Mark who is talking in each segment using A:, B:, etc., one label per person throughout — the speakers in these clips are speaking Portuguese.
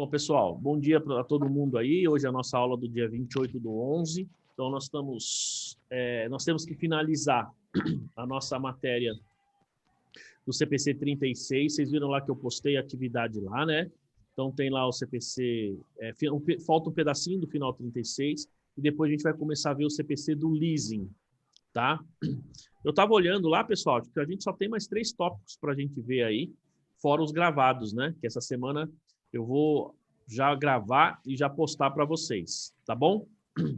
A: Bom, pessoal, bom dia para todo mundo aí. Hoje é a nossa aula do dia 28/11. Então, nós temos que finalizar a nossa matéria do CPC 36. Vocês viram lá que eu postei a atividade lá, né? Então, tem lá o CPC, falta um pedacinho do final 36, e depois a gente vai começar a ver o CPC do leasing, tá? Eu estava olhando lá, pessoal, que a gente só tem mais 3 tópicos para a gente ver aí, fora os gravados, né? Que essa semana eu vou já gravar e já postar para vocês, tá bom?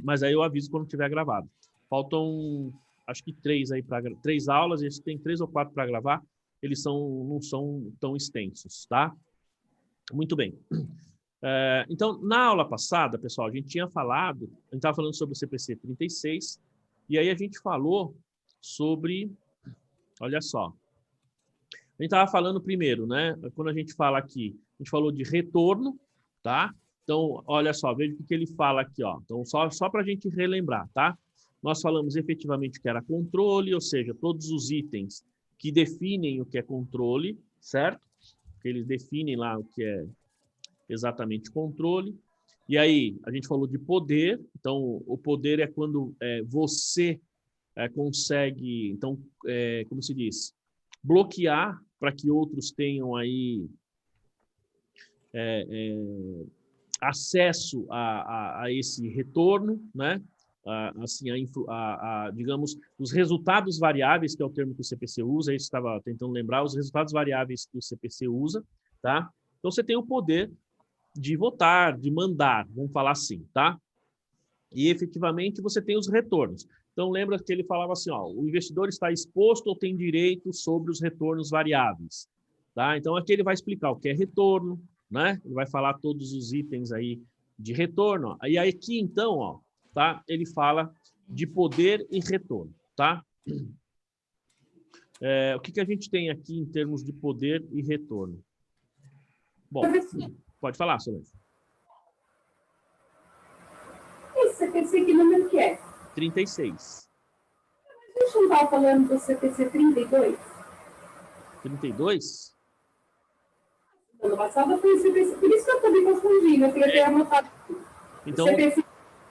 A: Mas aí eu aviso quando tiver gravado. Faltam, acho que 3 aí para 3 aulas, a gente tem 3 ou 4 para gravar, eles não são tão extensos, tá? Muito bem. Então, na aula passada, pessoal, a gente estava falando sobre o CPC 36, e aí a gente falou sobre, olha só, a gente estava falando primeiro, né? Quando a gente fala aqui, a gente falou de retorno, tá? Então, olha só, veja o que ele fala aqui, ó. Então, só para a gente relembrar, tá? Nós falamos efetivamente que era controle, ou seja, todos os itens que definem o que é controle, certo? Que eles definem lá o que é exatamente controle. E aí, a gente falou de poder. Então, o poder é quando você consegue, então, como se diz, bloquear para que outros tenham aí acesso a esse retorno, né? Assim, digamos, os resultados variáveis, que é o termo que o CPC usa, eu estava tentando lembrar, os resultados variáveis que o CPC usa, tá? Então, você tem o poder de votar, de mandar, vamos falar assim, tá? E, efetivamente, você tem os retornos. Então, lembra que ele falava assim, ó, o investidor está exposto ou tem direito sobre os retornos variáveis, tá? Então, aqui ele vai explicar o que é retorno, né? Ele vai falar todos os itens aí de retorno, ó. E aqui, então, ó, tá? Ele fala de poder e retorno, tá? O que a gente tem aqui em termos de poder e retorno? Bom, pode falar, Solange.
B: Esse CPC, que número que é?
A: 36.
B: A gente não estava falando do CPC 32?
A: 32?
B: Ano passado foi o CPC, por isso que eu estou me confundindo, eu queria ter anotado.
A: Então,
B: o CPC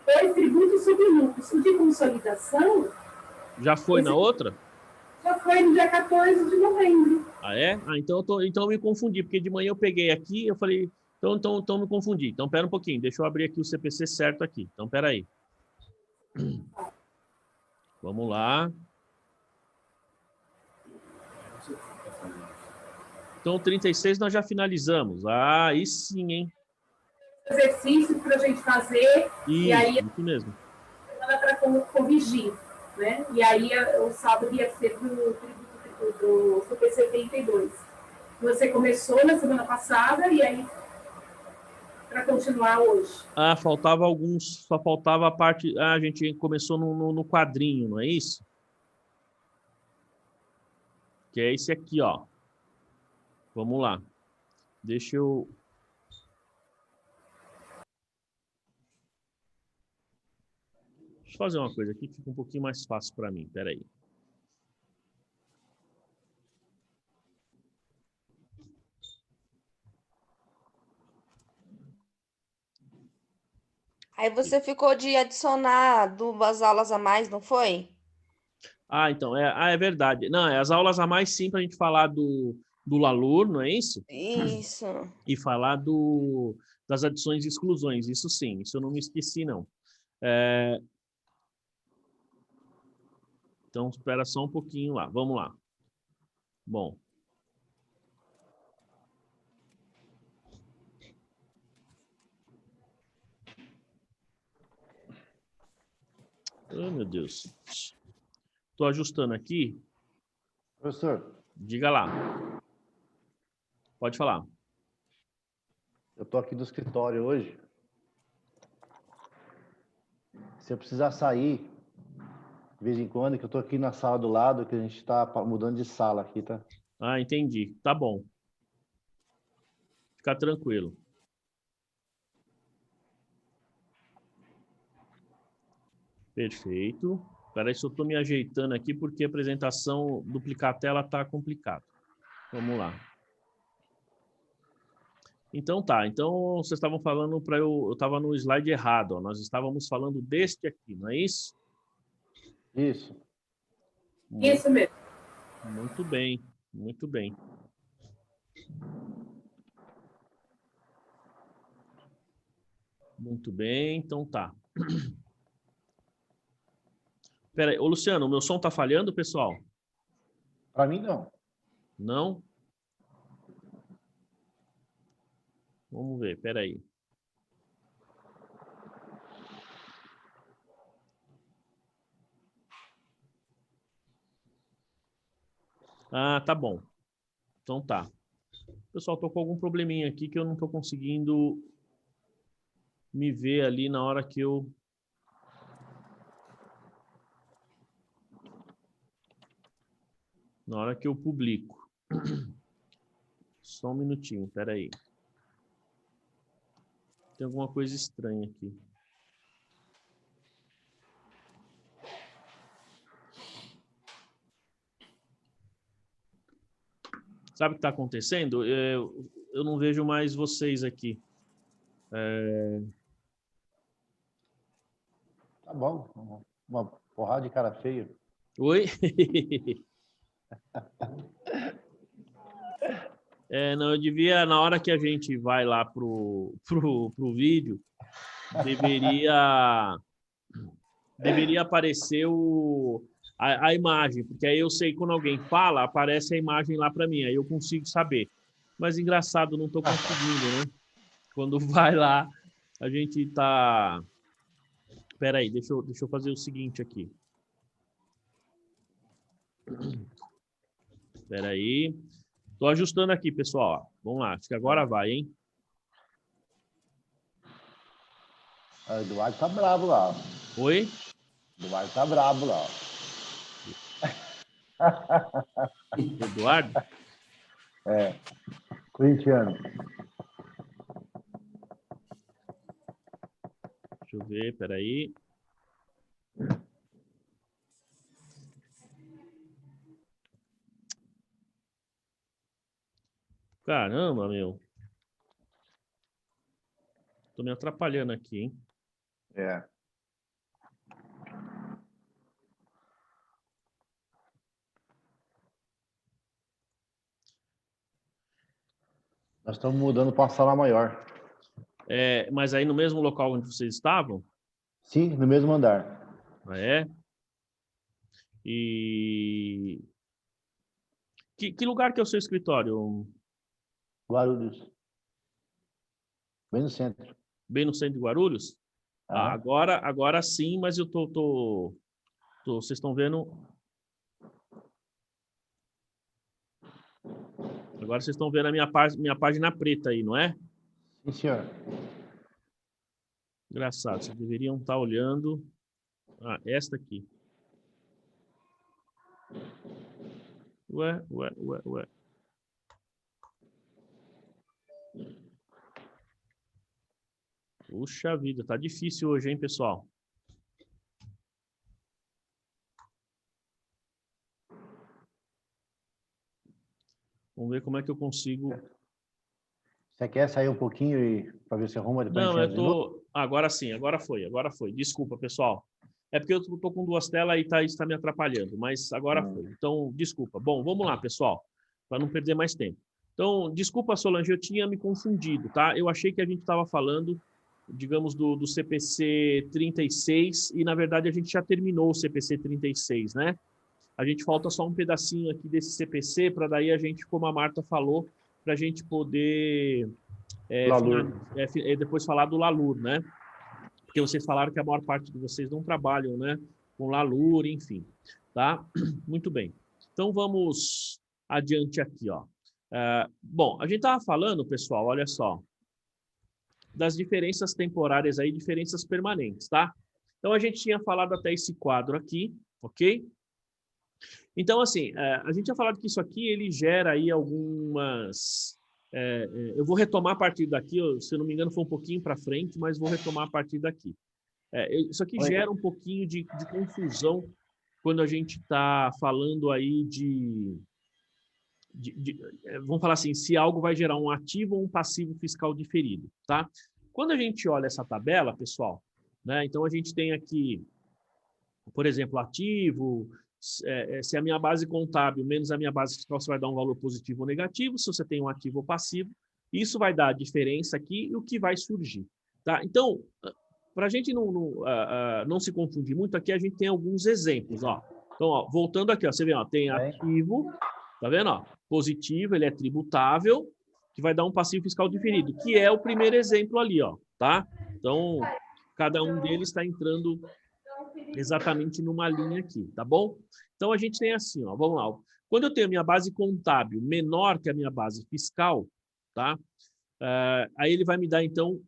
B: 2, tributos sobre lucros. O de consolidação...
A: Já foi na outra?
B: Já foi no dia 14 de novembro.
A: Ah, é? Então eu me confundi, porque de manhã eu peguei aqui, eu falei, então me confundi. Então, pera um pouquinho, deixa eu abrir aqui o CPC certo aqui. Então, pera aí. Vamos lá. Então, o 36 nós já finalizamos. Ah, aí sim, hein?
B: Exercício para a gente fazer. E aí,
A: isso mesmo.
B: para corrigir, né? E aí, o sábado ia ser do CPC 32. Você começou na semana passada e aí para continuar hoje.
A: Ah, faltava alguns, só faltava a parte... Ah, a gente começou no quadrinho, não é isso? Que é esse aqui, ó. Vamos lá. Deixa eu... Deixa eu fazer uma coisa aqui que fica um pouquinho mais fácil para mim. Pera aí.
C: Aí você ficou de adicionar 2 aulas a mais, não foi?
A: Ah, então, é verdade. Não, as aulas a mais sim para a gente falar do LaLur, não é isso?
C: Isso.
A: E falar das adições e exclusões, isso sim, isso eu não me esqueci, não. Então, espera só um pouquinho lá, vamos lá. Bom. Oh, meu Deus. Estou ajustando aqui.
D: Professor.
A: Diga lá. Pode falar.
D: Eu estou aqui no escritório hoje. Se eu precisar sair, de vez em quando, que eu estou aqui na sala do lado, que a gente está mudando de sala aqui, tá?
A: Ah, entendi. Tá bom. Fica tranquilo. Perfeito. Espera aí, eu estou me ajeitando aqui porque a apresentação, duplicar a tela está complicado. Vamos lá. Então tá, então vocês estavam falando para eu estava no slide errado, ó. Nós estávamos falando deste aqui, não é isso?
D: Isso.
B: Isso mesmo.
A: Muito bem, muito bem. Muito bem, então tá. Pera aí, ô Luciano, o meu som tá falhando, pessoal?
D: Para mim, não.
A: Não? Vamos ver, pera aí. Ah, tá bom. Então tá. Pessoal, tô com algum probleminha aqui que eu não tô conseguindo me ver ali na hora que eu... Na hora que eu publico. Só um minutinho, pera aí. Tem alguma coisa estranha aqui. Sabe o que está acontecendo? Eu não vejo mais vocês aqui.
D: Tá bom. Uma porrada de cara feio.
A: Oi? Não, eu devia, na hora que a gente vai lá pro vídeo, deveria aparecer a imagem, porque aí eu sei quando alguém fala, aparece a imagem lá para mim, aí eu consigo saber. Mas engraçado, não estou conseguindo, né? Quando vai lá, a gente tá... Espera aí, deixa eu fazer o seguinte aqui. Espera aí. Estou ajustando aqui, pessoal. Vamos lá, acho que agora vai, hein?
D: O Eduardo tá bravo lá.
A: Oi?
D: O Eduardo tá bravo lá.
A: Eduardo?
D: Corintiano.
A: Deixa eu ver, peraí. Caramba, meu. Tô me atrapalhando aqui, hein?
D: Nós estamos mudando para a sala maior.
A: Mas aí no mesmo local onde vocês estavam?
D: Sim, no mesmo andar.
A: É? E... Que lugar que é o seu escritório?
D: Guarulhos. Bem no centro.
A: Bem no centro de Guarulhos? Ah, agora sim, mas eu vocês estão vendo... Agora vocês estão vendo a minha página preta aí, não é?
D: Sim, senhor.
A: Engraçado, vocês deveriam estar olhando... Ah, esta aqui. Ué. Puxa vida, tá difícil hoje, hein, pessoal? Vamos ver como é que eu consigo...
D: Você quer sair um pouquinho para ver se arruma depois?
A: Não, eu tô... Agora sim, agora foi. Desculpa, pessoal. É porque eu tô com duas telas e isso tá me atrapalhando, mas agora foi. Então, desculpa. Bom, vamos lá, pessoal, para não perder mais tempo. Então, desculpa, Solange, eu tinha me confundido, tá? Eu achei que a gente estava falando, digamos, do CPC 36 e, na verdade, a gente já terminou o CPC 36, né? A gente falta só um pedacinho aqui desse CPC para daí a gente, como a Marta falou, para a gente poder depois falar do LALUR, né? Porque vocês falaram que a maior parte de vocês não trabalham, né? Com LALUR, enfim, tá? Muito bem. Então, vamos adiante aqui, ó. Bom, a gente estava falando, pessoal, olha só, das diferenças temporárias aí, diferenças permanentes, tá? Então, a gente tinha falado até esse quadro aqui, ok? Então, assim, a gente tinha falado que isso aqui, ele gera aí algumas... eu vou retomar a partir daqui, se eu não me engano foi um pouquinho para frente, mas vou retomar a partir daqui. Isso aqui gera um pouquinho de confusão quando a gente está falando aí vamos falar assim, se algo vai gerar um ativo ou um passivo fiscal diferido, tá? Quando a gente olha essa tabela, pessoal, né? Então a gente tem aqui, por exemplo, ativo, se a minha base contábil menos a minha base fiscal, você vai dar um valor positivo ou negativo, se você tem um ativo ou passivo, isso vai dar a diferença aqui e o que vai surgir, tá? Então, para a gente não se confundir muito, aqui a gente tem alguns exemplos, ó. Então, ó, voltando aqui, ó, você vê, ó, tem ativo, tá vendo? Ó, positivo, ele é tributável, que vai dar um passivo fiscal diferido, que é o primeiro exemplo ali, ó, tá? Então, cada um deles está entrando exatamente numa linha aqui, tá bom? Então, a gente tem assim, ó, vamos lá. Quando eu tenho a minha base contábil menor que a minha base fiscal, tá? Aí ele vai me dar, então,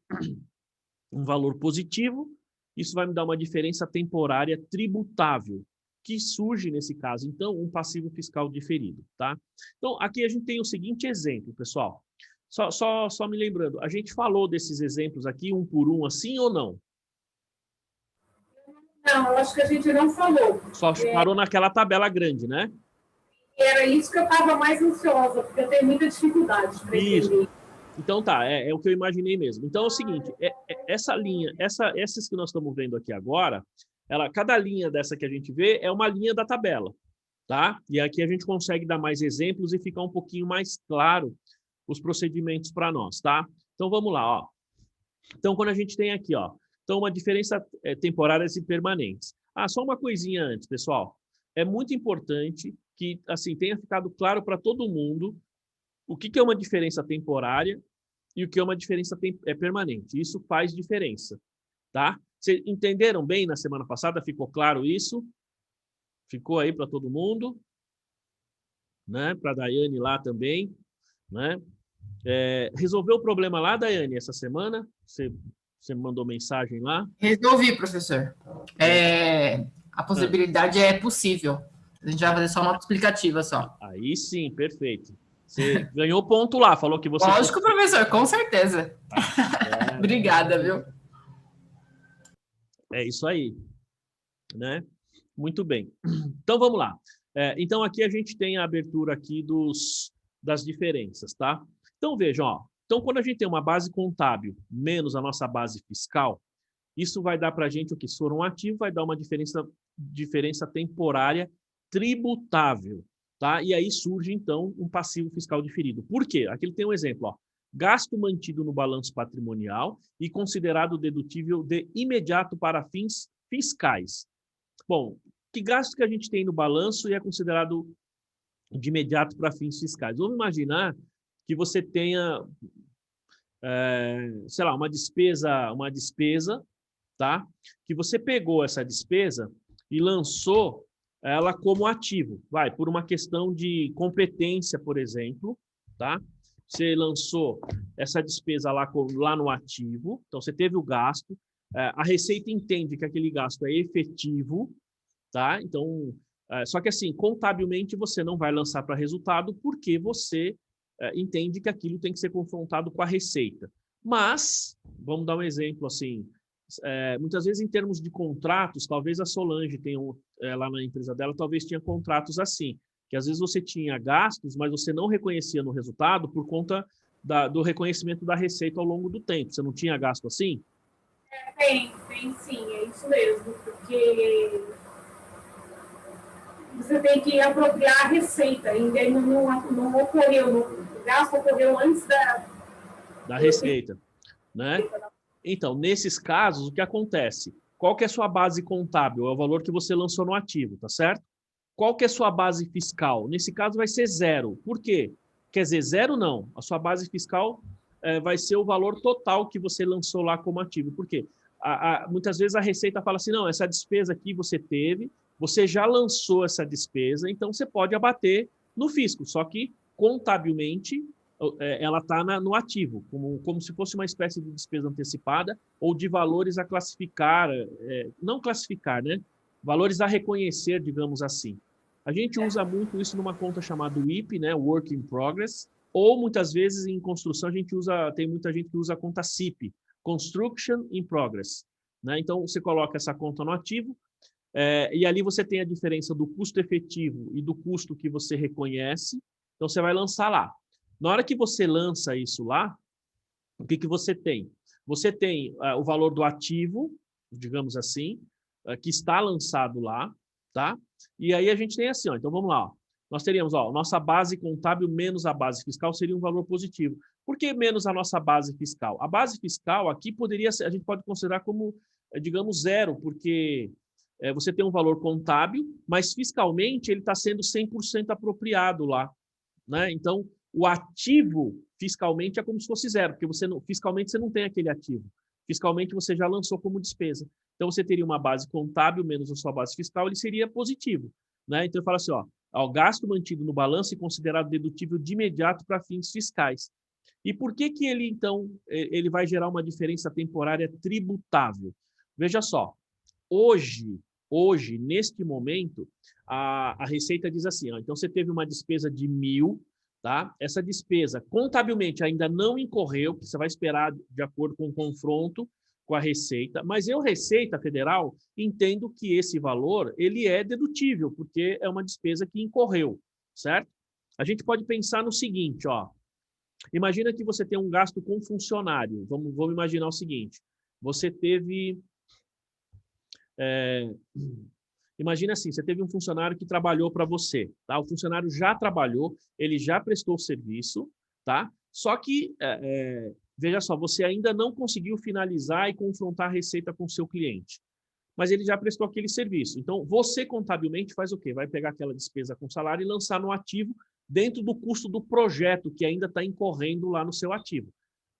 A: um valor positivo, isso vai me dar uma diferença temporária tributável, que surge, nesse caso, então, um passivo fiscal diferido, tá? Então, aqui a gente tem o seguinte exemplo, pessoal. Só me lembrando, a gente falou desses exemplos aqui, um por um, assim ou não?
B: Não, eu acho que a gente não falou.
A: Só parou naquela tabela grande, né?
B: E era isso que eu estava mais ansiosa, porque eu tenho muita dificuldade para entender.
A: Então tá, é o que eu imaginei mesmo. Então é o seguinte, essa linha, essas que nós estamos vendo aqui agora, cada linha dessa que a gente vê é uma linha da tabela, tá? E aqui a gente consegue dar mais exemplos e ficar um pouquinho mais claro os procedimentos para nós, tá? Então vamos lá, ó. Então quando a gente tem aqui, ó, então uma diferença temporárias e permanentes. Só uma coisinha antes, pessoal. É muito importante que assim tenha ficado claro para todo mundo o que é uma diferença temporária e o que é uma diferença permanente. Isso faz diferença, tá? Vocês entenderam bem na semana passada? Ficou claro isso? Ficou aí para todo mundo? Né? Para a Daiane lá também, né? Resolveu o problema lá, Daiane, essa semana? Você me mandou mensagem lá?
E: Resolvi, professor. A possibilidade é possível. A gente vai fazer só uma explicativa só.
A: Aí sim, perfeito. Você ganhou ponto lá, falou que você...
E: Lógico, professor, com certeza. Obrigada, viu?
A: É isso aí, né? Muito bem. Então, vamos lá. Então, aqui a gente tem a abertura aqui das diferenças, tá? Então, vejam, ó. Então, quando a gente tem uma base contábil menos a nossa base fiscal, isso vai dar para a gente o que? Se for um ativo, vai dar uma diferença temporária tributável, tá? E aí surge, então, um passivo fiscal diferido. Por quê? Aqui ele tem um exemplo, ó. Gasto mantido no balanço patrimonial e considerado dedutível de imediato para fins fiscais. Bom, que gasto que a gente tem no balanço e é considerado de imediato para fins fiscais? Vamos imaginar que você tenha, sei lá, uma despesa, tá? Que você pegou essa despesa e lançou ela como ativo, por uma questão de competência, por exemplo, tá? Você lançou essa despesa lá no ativo, então você teve o gasto, a Receita entende que aquele gasto é efetivo, tá? Então, só que assim, contabilmente você não vai lançar para resultado porque você entende que aquilo tem que ser confrontado com a Receita. Mas, vamos dar um exemplo assim, muitas vezes em termos de contratos, talvez a Solange tenha lá na empresa dela, talvez tinha contratos assim, que às vezes você tinha gastos, mas você não reconhecia no resultado por conta do reconhecimento da receita ao longo do tempo. Você não tinha gasto assim?
B: Tem sim, é isso mesmo, porque você tem que apropriar a receita, e não ocorreu, o gasto ocorreu antes
A: da receita, né? Então, nesses casos, o que acontece? Qual que é a sua base contábil? É o valor que você lançou no ativo, tá certo? Qual que é a sua base fiscal? Nesse caso vai ser zero. Por quê? Quer dizer, zero não. A sua base fiscal vai ser o valor total que você lançou lá como ativo. Por quê? Muitas vezes a Receita fala assim, não, essa despesa aqui você teve, você já lançou essa despesa, então você pode abater no fisco. Só que, contabilmente, ela está no ativo, como se fosse uma espécie de despesa antecipada ou de valores a classificar, não classificar, né? Valores a reconhecer, digamos assim. A gente usa muito isso numa conta chamada WIP, né? Work in Progress, ou muitas vezes em construção tem muita gente que usa a conta CIP, Construction in Progress, né? Então você coloca essa conta no ativo e ali você tem a diferença do custo efetivo e do custo que você reconhece. Então, você vai lançar lá. Na hora que você lança isso lá, o que você tem? Você tem o valor do ativo, digamos assim, que está lançado lá, tá? E aí a gente tem assim, ó, então vamos lá, ó. Nós teríamos, ó, nossa base contábil menos a base fiscal seria um valor positivo. Por que menos a nossa base fiscal? A base fiscal aqui poderia ser, a gente pode considerar como, digamos, zero, porque você tem um valor contábil, mas fiscalmente ele está sendo 100% apropriado lá, né? Então, o ativo fiscalmente é como se fosse zero, porque fiscalmente você não tem aquele ativo. Fiscalmente você já lançou como despesa. Então, você teria uma base contábil menos a sua base fiscal, ele seria positivo, né? Então, eu falo assim, ó, o gasto mantido no balanço e considerado dedutível de imediato para fins fiscais. E por que ele, então, ele vai gerar uma diferença temporária tributável? Veja só, hoje, neste momento, a Receita diz assim, ó, então você teve uma despesa de 1.000, tá? Essa despesa, contabilmente, ainda não incorreu, porque você vai esperar de acordo com o confronto com a Receita, mas eu, Receita Federal, entendo que esse valor ele é dedutível, porque é uma despesa que incorreu, certo? A gente pode pensar no seguinte, ó, imagina que você tem um gasto com funcionário, vamos imaginar o seguinte, você teve... imagina assim, você teve um funcionário que trabalhou para você, tá? O funcionário já trabalhou, ele já prestou serviço, tá? Só que, veja só, você ainda não conseguiu finalizar e confrontar a receita com o seu cliente, mas ele já prestou aquele serviço. Então, você contabilmente faz o quê? Vai pegar aquela despesa com salário e lançar no ativo dentro do custo do projeto que ainda está incorrendo lá no seu ativo,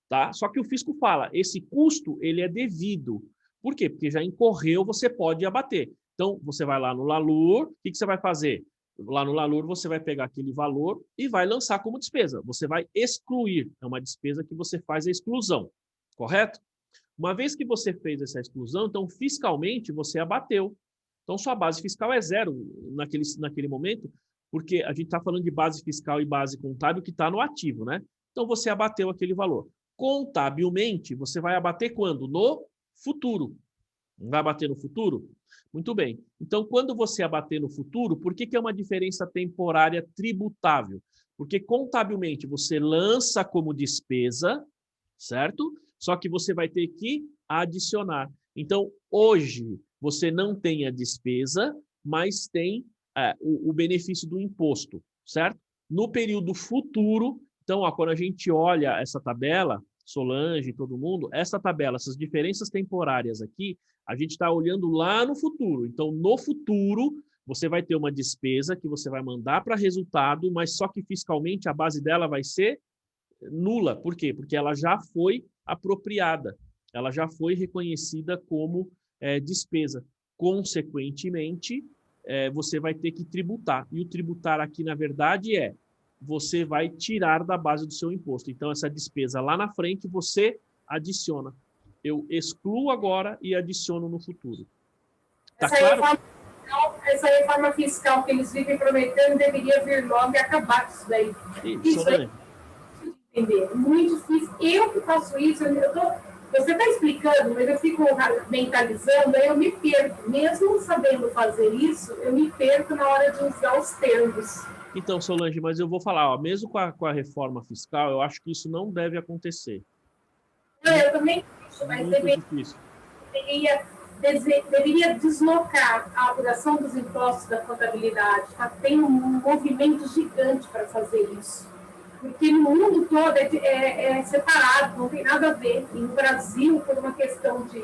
A: tá? Só que o fisco fala, esse custo, ele é devido. Por quê? Porque já incorreu, você pode abater. Então, você vai lá no LALUR, o que você vai fazer? Lá no LALUR, você vai pegar aquele valor e vai lançar como despesa. Você vai excluir. É uma despesa que você faz a exclusão, correto? Uma vez que você fez essa exclusão, então, fiscalmente, você abateu. Então, sua base fiscal é zero naquele momento, porque a gente está falando de base fiscal e base contábil que está no ativo, né? Então, você abateu aquele valor. Contabilmente, você vai abater quando? No futuro. Vai abater no futuro? Muito bem. Então, quando você abater no futuro, por que é uma diferença temporária tributável? Porque contabilmente você lança como despesa, certo? Só que você vai ter que adicionar. Então, hoje, você não tem a despesa, mas tem o benefício do imposto, certo? No período futuro, então, ó, quando a gente olha essa tabela, Solange, todo mundo, essa tabela, essas diferenças temporárias aqui, a gente está olhando lá no futuro. Então, no futuro, você vai ter uma despesa que você vai mandar para resultado, mas só que fiscalmente a base dela vai ser nula. Por quê? Porque ela já foi apropriada, ela já foi reconhecida como despesa. Consequentemente, você vai ter que tributar. E o tributar aqui, na verdade, você vai tirar da base do seu imposto. Então, essa despesa lá na frente, você adiciona. Eu excluo agora e adiciono no futuro. Tá claro?
B: Essa reforma fiscal que eles vivem prometendo deveria vir logo e acabar com isso daí. Isso é entender. Muito difícil. Eu que faço isso, você está explicando, mas eu fico mentalizando, aí eu me perco. Mesmo sabendo fazer isso, eu me perco na hora de usar os termos.
A: Então, Solange, mas eu vou falar, ó, mesmo com a reforma fiscal, eu acho que isso não deve acontecer.
B: Eu também acho, mas deveria deslocar a apuração dos impostos da contabilidade. Tem um movimento gigante para fazer isso. Porque no mundo todo é separado, não tem nada a ver. E no Brasil, por uma questão de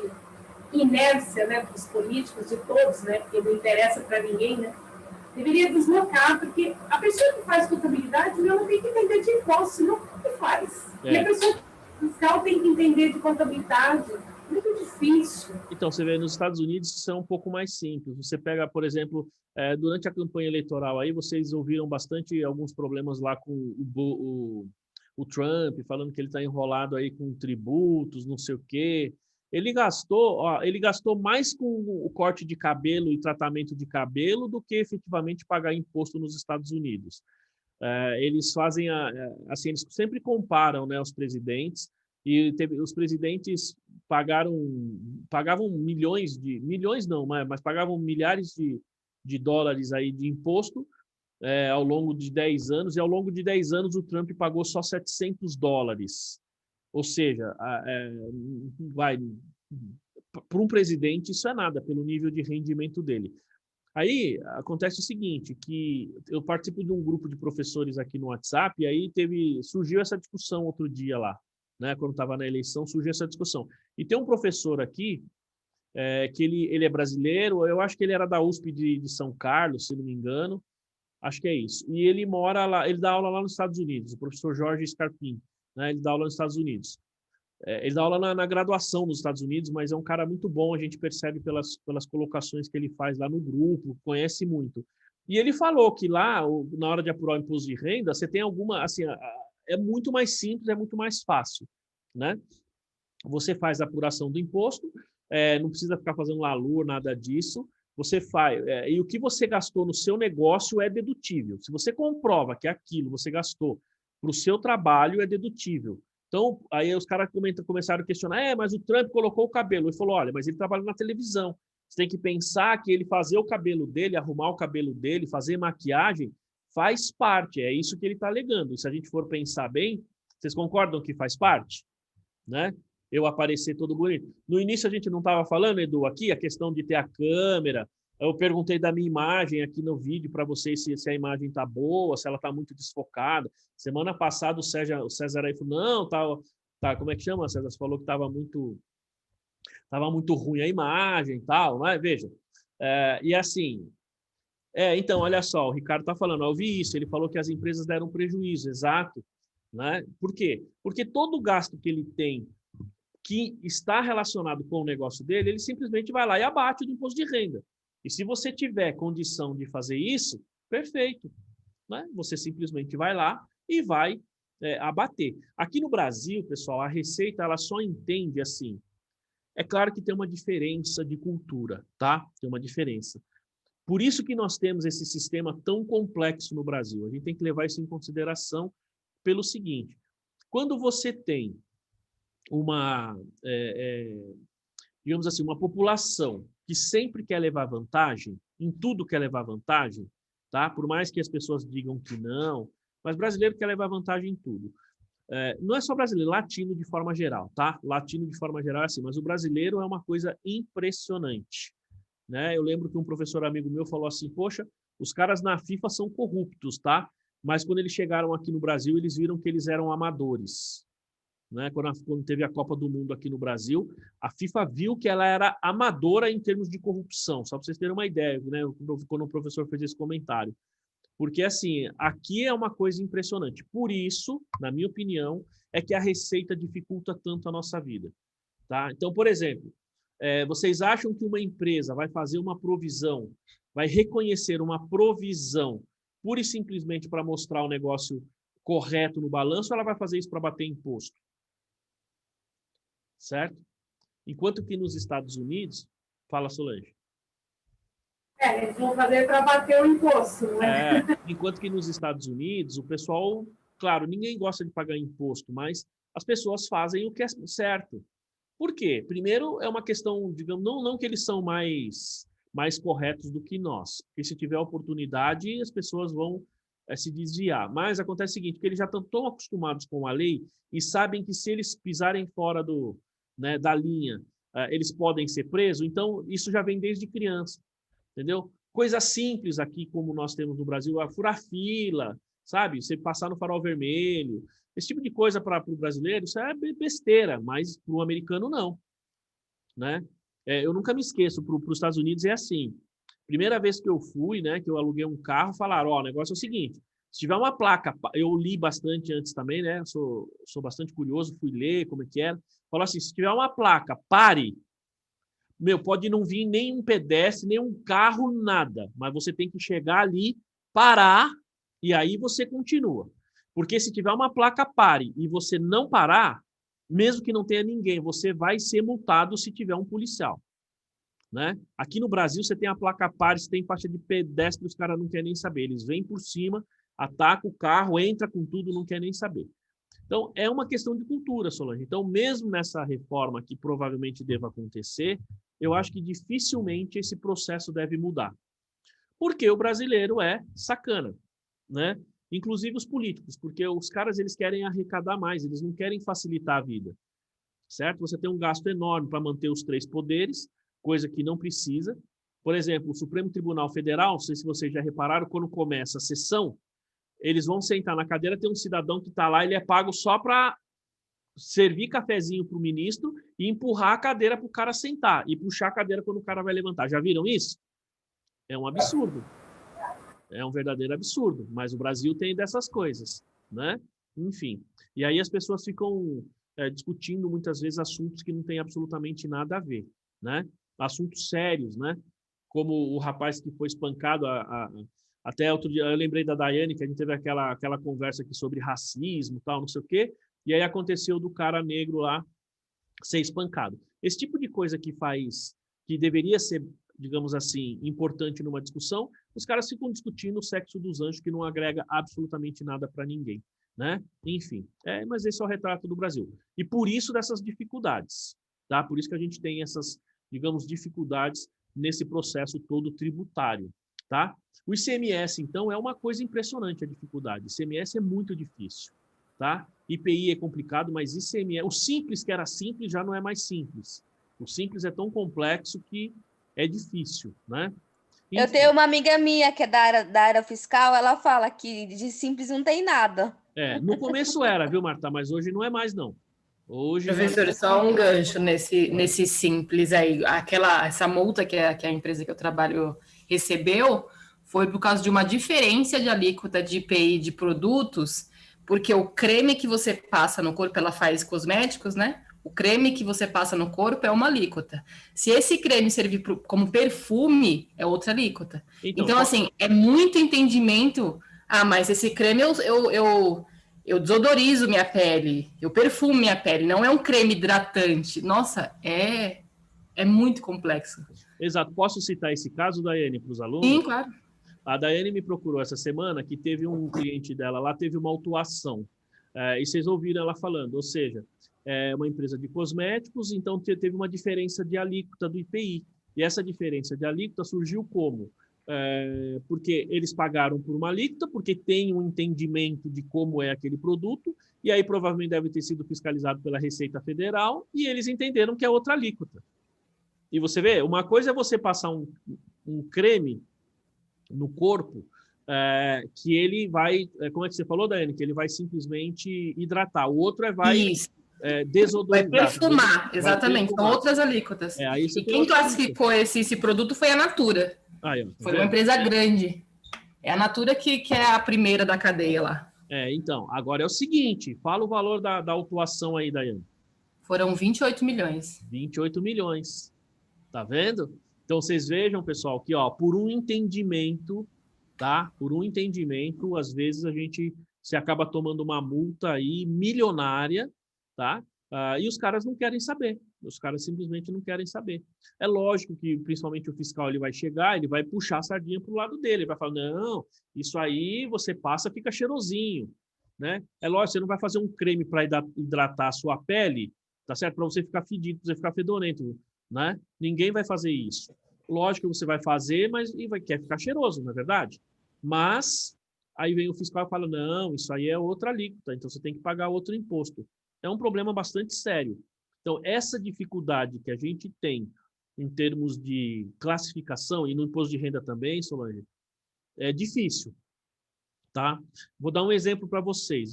B: inércia, né, dos políticos, de todos, né, porque não interessa para ninguém, né? Deveria deslocar, porque a pessoa que faz contabilidade não tem que entender de imposto, senão o que faz? E a pessoa fiscal tem que entender de contabilidade. Muito difícil.
A: Então, você vê, nos Estados Unidos isso é um pouco mais simples. Você pega, por exemplo, durante a campanha eleitoral aí, vocês ouviram bastante alguns problemas lá com o Trump, falando que ele está enrolado aí com tributos, não sei o quê. Ele gastou mais com o corte de cabelo e tratamento de cabelo do que efetivamente pagar imposto nos Estados Unidos. Eles fazem, assim, eles sempre comparam, né, os presidentes, e os presidentes pagavam milhões não, mas pagavam milhares de dólares aí de imposto, ao longo de 10 anos, e ao longo de 10 anos o Trump pagou só $700. Ou seja, para um presidente isso é nada, pelo nível de rendimento dele. Aí acontece o seguinte, que eu participo de um grupo de professores aqui no WhatsApp, e aí surgiu essa discussão outro dia lá, né? Quando estava na eleição, surgiu essa discussão. E tem um professor aqui, que ele é brasileiro, eu acho que ele era da USP de São Carlos, se não me engano, acho que é isso. E ele mora lá, ele dá aula lá nos Estados Unidos, o professor Jorge Scarpim, né? Ele dá aula nos Estados Unidos. Ele dá aula na graduação nos Estados Unidos, mas é um cara muito bom, a gente percebe pelas colocações que ele faz lá no grupo, conhece muito. E ele falou que lá, na hora de apurar o imposto de renda, você tem alguma, assim, é muito mais simples, é muito mais fácil, né? Você faz a apuração do imposto, não precisa ficar fazendo LALUR, nada disso, você faz, e o que você gastou no seu negócio é dedutível. Se você comprova que aquilo você gastou para o seu trabalho, é dedutível. Então, aí os caras começaram a questionar, mas o Trump colocou o cabelo. Ele falou, olha, mas ele trabalha na televisão. Você tem que pensar que ele fazer o cabelo dele, arrumar o cabelo dele, fazer maquiagem, faz parte. É isso que ele está alegando. E se a gente for pensar bem, vocês concordam que faz parte? Né? Eu aparecer todo bonito. No início a gente não estava falando, Edu, aqui, a questão de ter a câmera. Eu perguntei da minha imagem aqui no vídeo para vocês se a imagem está boa, se ela está muito desfocada. Semana passada o César aí falou, não, tá, como é que chama, César? Você falou que estava muito ruim a imagem e tal, né? Veja. E assim, então, olha só, o Ricardo está falando, eu vi isso, ele falou que as empresas deram prejuízo, exato. Né? Por quê? Porque todo o gasto que ele tem que está relacionado com o negócio dele, ele simplesmente vai lá e abate do imposto de renda. E se você tiver condição de fazer isso, perfeito. Né? Você simplesmente vai lá e vai abater. Aqui no Brasil, pessoal, a Receita ela só entende assim. É claro que tem uma diferença de cultura, tá? Tem uma diferença. Por isso que nós temos esse sistema tão complexo no Brasil. A gente tem que levar isso em consideração pelo seguinte. Quando você tem digamos assim, uma população que sempre quer levar vantagem, em tudo quer levar vantagem, tá? Por mais que as pessoas digam que não, mas brasileiro quer levar vantagem em tudo. Não é só brasileiro, latino de forma geral, tá? Latino de forma geral é assim, mas o brasileiro é uma coisa impressionante, né? Eu lembro que um professor amigo meu falou assim, poxa, os caras na FIFA são corruptos, tá? Mas quando eles chegaram aqui no Brasil, eles viram que eles eram amadores. Né? Quando teve a Copa do Mundo aqui no Brasil, a FIFA viu que ela era amadora em termos de corrupção, só para vocês terem uma ideia, né? Quando o professor fez esse comentário. Porque, assim, aqui é uma coisa impressionante. Por isso, na minha opinião, é que a Receita dificulta tanto a nossa vida. Tá? Então, por exemplo, vocês acham que uma empresa vai fazer uma provisão, vai reconhecer uma provisão pura e simplesmente para mostrar o negócio correto no balanço, ou ela vai fazer isso para bater imposto? Certo? Enquanto que nos Estados Unidos, fala, Solange.
B: Eles vão fazer para bater o imposto, né?
A: Enquanto que nos Estados Unidos, o pessoal, claro, ninguém gosta de pagar imposto, mas as pessoas fazem o que é certo. Por quê? Primeiro, é uma questão, digamos, não que eles são mais corretos do que nós, porque se tiver oportunidade, as pessoas vão se desviar. Mas acontece o seguinte, que eles já estão tão acostumados com a lei e sabem que se eles pisarem fora da linha, eles podem ser presos, então isso já vem desde criança, entendeu? Coisa simples aqui, como nós temos no Brasil, furar fila, sabe? Você passar no farol vermelho, esse tipo de coisa para o brasileiro, isso é besteira, mas para o americano não, né? Eu nunca me esqueço, para os Estados Unidos é assim, primeira vez que eu fui, né, que eu aluguei um carro, falaram, o negócio é o seguinte, se tiver uma placa, eu li bastante antes também, né, sou bastante curioso, fui ler como é que era, falou assim, se tiver uma placa, pare, pode não vir nenhum pedestre, nenhum carro, nada, mas você tem que chegar ali, parar, e aí você continua. Porque se tiver uma placa, pare, e você não parar, mesmo que não tenha ninguém, você vai ser multado se tiver um policial. Né? Aqui no Brasil, você tem a placa pare, você tem faixa de pedestre, os caras não querem nem saber, eles vêm por cima, ataca o carro, entra com tudo, não quer nem saber. Então, é uma questão de cultura, Solange. Então, mesmo nessa reforma que provavelmente deva acontecer, eu acho que dificilmente esse processo deve mudar. Porque o brasileiro é sacana. né? Inclusive os políticos, porque os caras eles querem arrecadar mais, eles não querem facilitar a vida, certo? Você tem um gasto enorme para manter os 3 poderes, coisa que não precisa. Por exemplo, o Supremo Tribunal Federal, não sei se vocês já repararam, quando começa a sessão, eles vão sentar na cadeira, tem um cidadão que está lá, ele é pago só para servir cafezinho para o ministro e empurrar a cadeira para o cara sentar e puxar a cadeira quando o cara vai levantar. Já viram isso? É um absurdo. É um verdadeiro absurdo. Mas o Brasil tem dessas coisas, né? Enfim. E aí as pessoas ficam discutindo muitas vezes assuntos que não têm absolutamente nada a ver, né? Assuntos sérios, né? Como o rapaz que foi espancado até outro dia. Eu lembrei da Daiane, que a gente teve aquela conversa aqui sobre racismo, tal, não sei o quê. E aí aconteceu do cara negro lá ser espancado. Esse tipo de coisa que deveria ser, digamos assim, importante numa discussão, os caras ficam discutindo o sexo dos anjos, que não agrega absolutamente nada para ninguém, né? Enfim, mas esse é o retrato do Brasil. E por isso dessas dificuldades, tá? Por isso que a gente tem essas, digamos, dificuldades nesse processo todo tributário, tá? O ICMS, então, é uma coisa impressionante a dificuldade. ICMS é muito difícil, tá? IPI é complicado, mas ICMS, o simples que era simples já não é mais simples. O simples é tão complexo que é difícil, né?
C: Eu tenho uma amiga minha que é da área fiscal, ela fala que de simples não tem nada.
A: No começo era, viu, Marta? Mas hoje não é mais, não. Hoje
E: Professor, só um gancho nesse simples aí. Essa multa que a empresa que eu trabalho recebeu foi por causa de uma diferença de alíquota de IPI de produtos, porque o creme que você passa no corpo, ela faz cosméticos, né? O creme que você passa no corpo é uma alíquota. Se esse creme servir como perfume, é outra alíquota. Então assim, é muito entendimento. Ah, mas esse creme eu desodorizo minha pele, eu perfumo minha pele, não é um creme hidratante. Nossa, é muito complexo.
A: Exato. Posso citar esse caso, Daiane, para os alunos?
E: Sim, claro.
A: A Daiane me procurou essa semana que teve um cliente dela lá, teve uma autuação. E vocês ouviram ela falando, ou seja, é uma empresa de cosméticos, então teve uma diferença de alíquota do IPI. E essa diferença de alíquota surgiu como? Porque eles pagaram por uma alíquota, porque tem um entendimento de como é aquele produto, e aí provavelmente deve ter sido fiscalizado pela Receita Federal, e eles entenderam que é outra alíquota. E você vê, uma coisa é você passar um creme no corpo, que ele vai, como é que você falou, Daiane? Que ele vai simplesmente hidratar. O outro vai desodorizar.
E: Vai perfumar, exatamente. São outras alíquotas. E quem classificou esse produto foi a Natura. Foi uma empresa grande. É a Natura que é a primeira da cadeia lá.
A: Então, agora é o seguinte, fala o valor da autuação aí, Daiane.
E: Foram 28 milhões.
A: 28 milhões. Tá vendo? Então, vocês vejam, pessoal, que por um entendimento, tá? Por um entendimento, às vezes se acaba tomando uma multa aí milionária, tá? E os caras não querem saber. Os caras simplesmente não querem saber. É lógico que, principalmente o fiscal, ele vai chegar, ele vai puxar a sardinha para o lado dele, ele vai falar, não, isso aí você passa, fica cheirosinho, né? É lógico, você não vai fazer um creme para hidratar a sua pele, tá certo? Para você ficar fedido, para você ficar fedorento, né? Ninguém vai fazer isso. Lógico que você vai fazer, mas quer ficar cheiroso, não é verdade? Mas aí vem o fiscal e fala, não, isso aí é outra alíquota, então você tem que pagar outro imposto. É um problema bastante sério. Então, essa dificuldade que a gente tem em termos de classificação e no imposto de renda também, Solange, é difícil, tá? Vou dar um exemplo para vocês,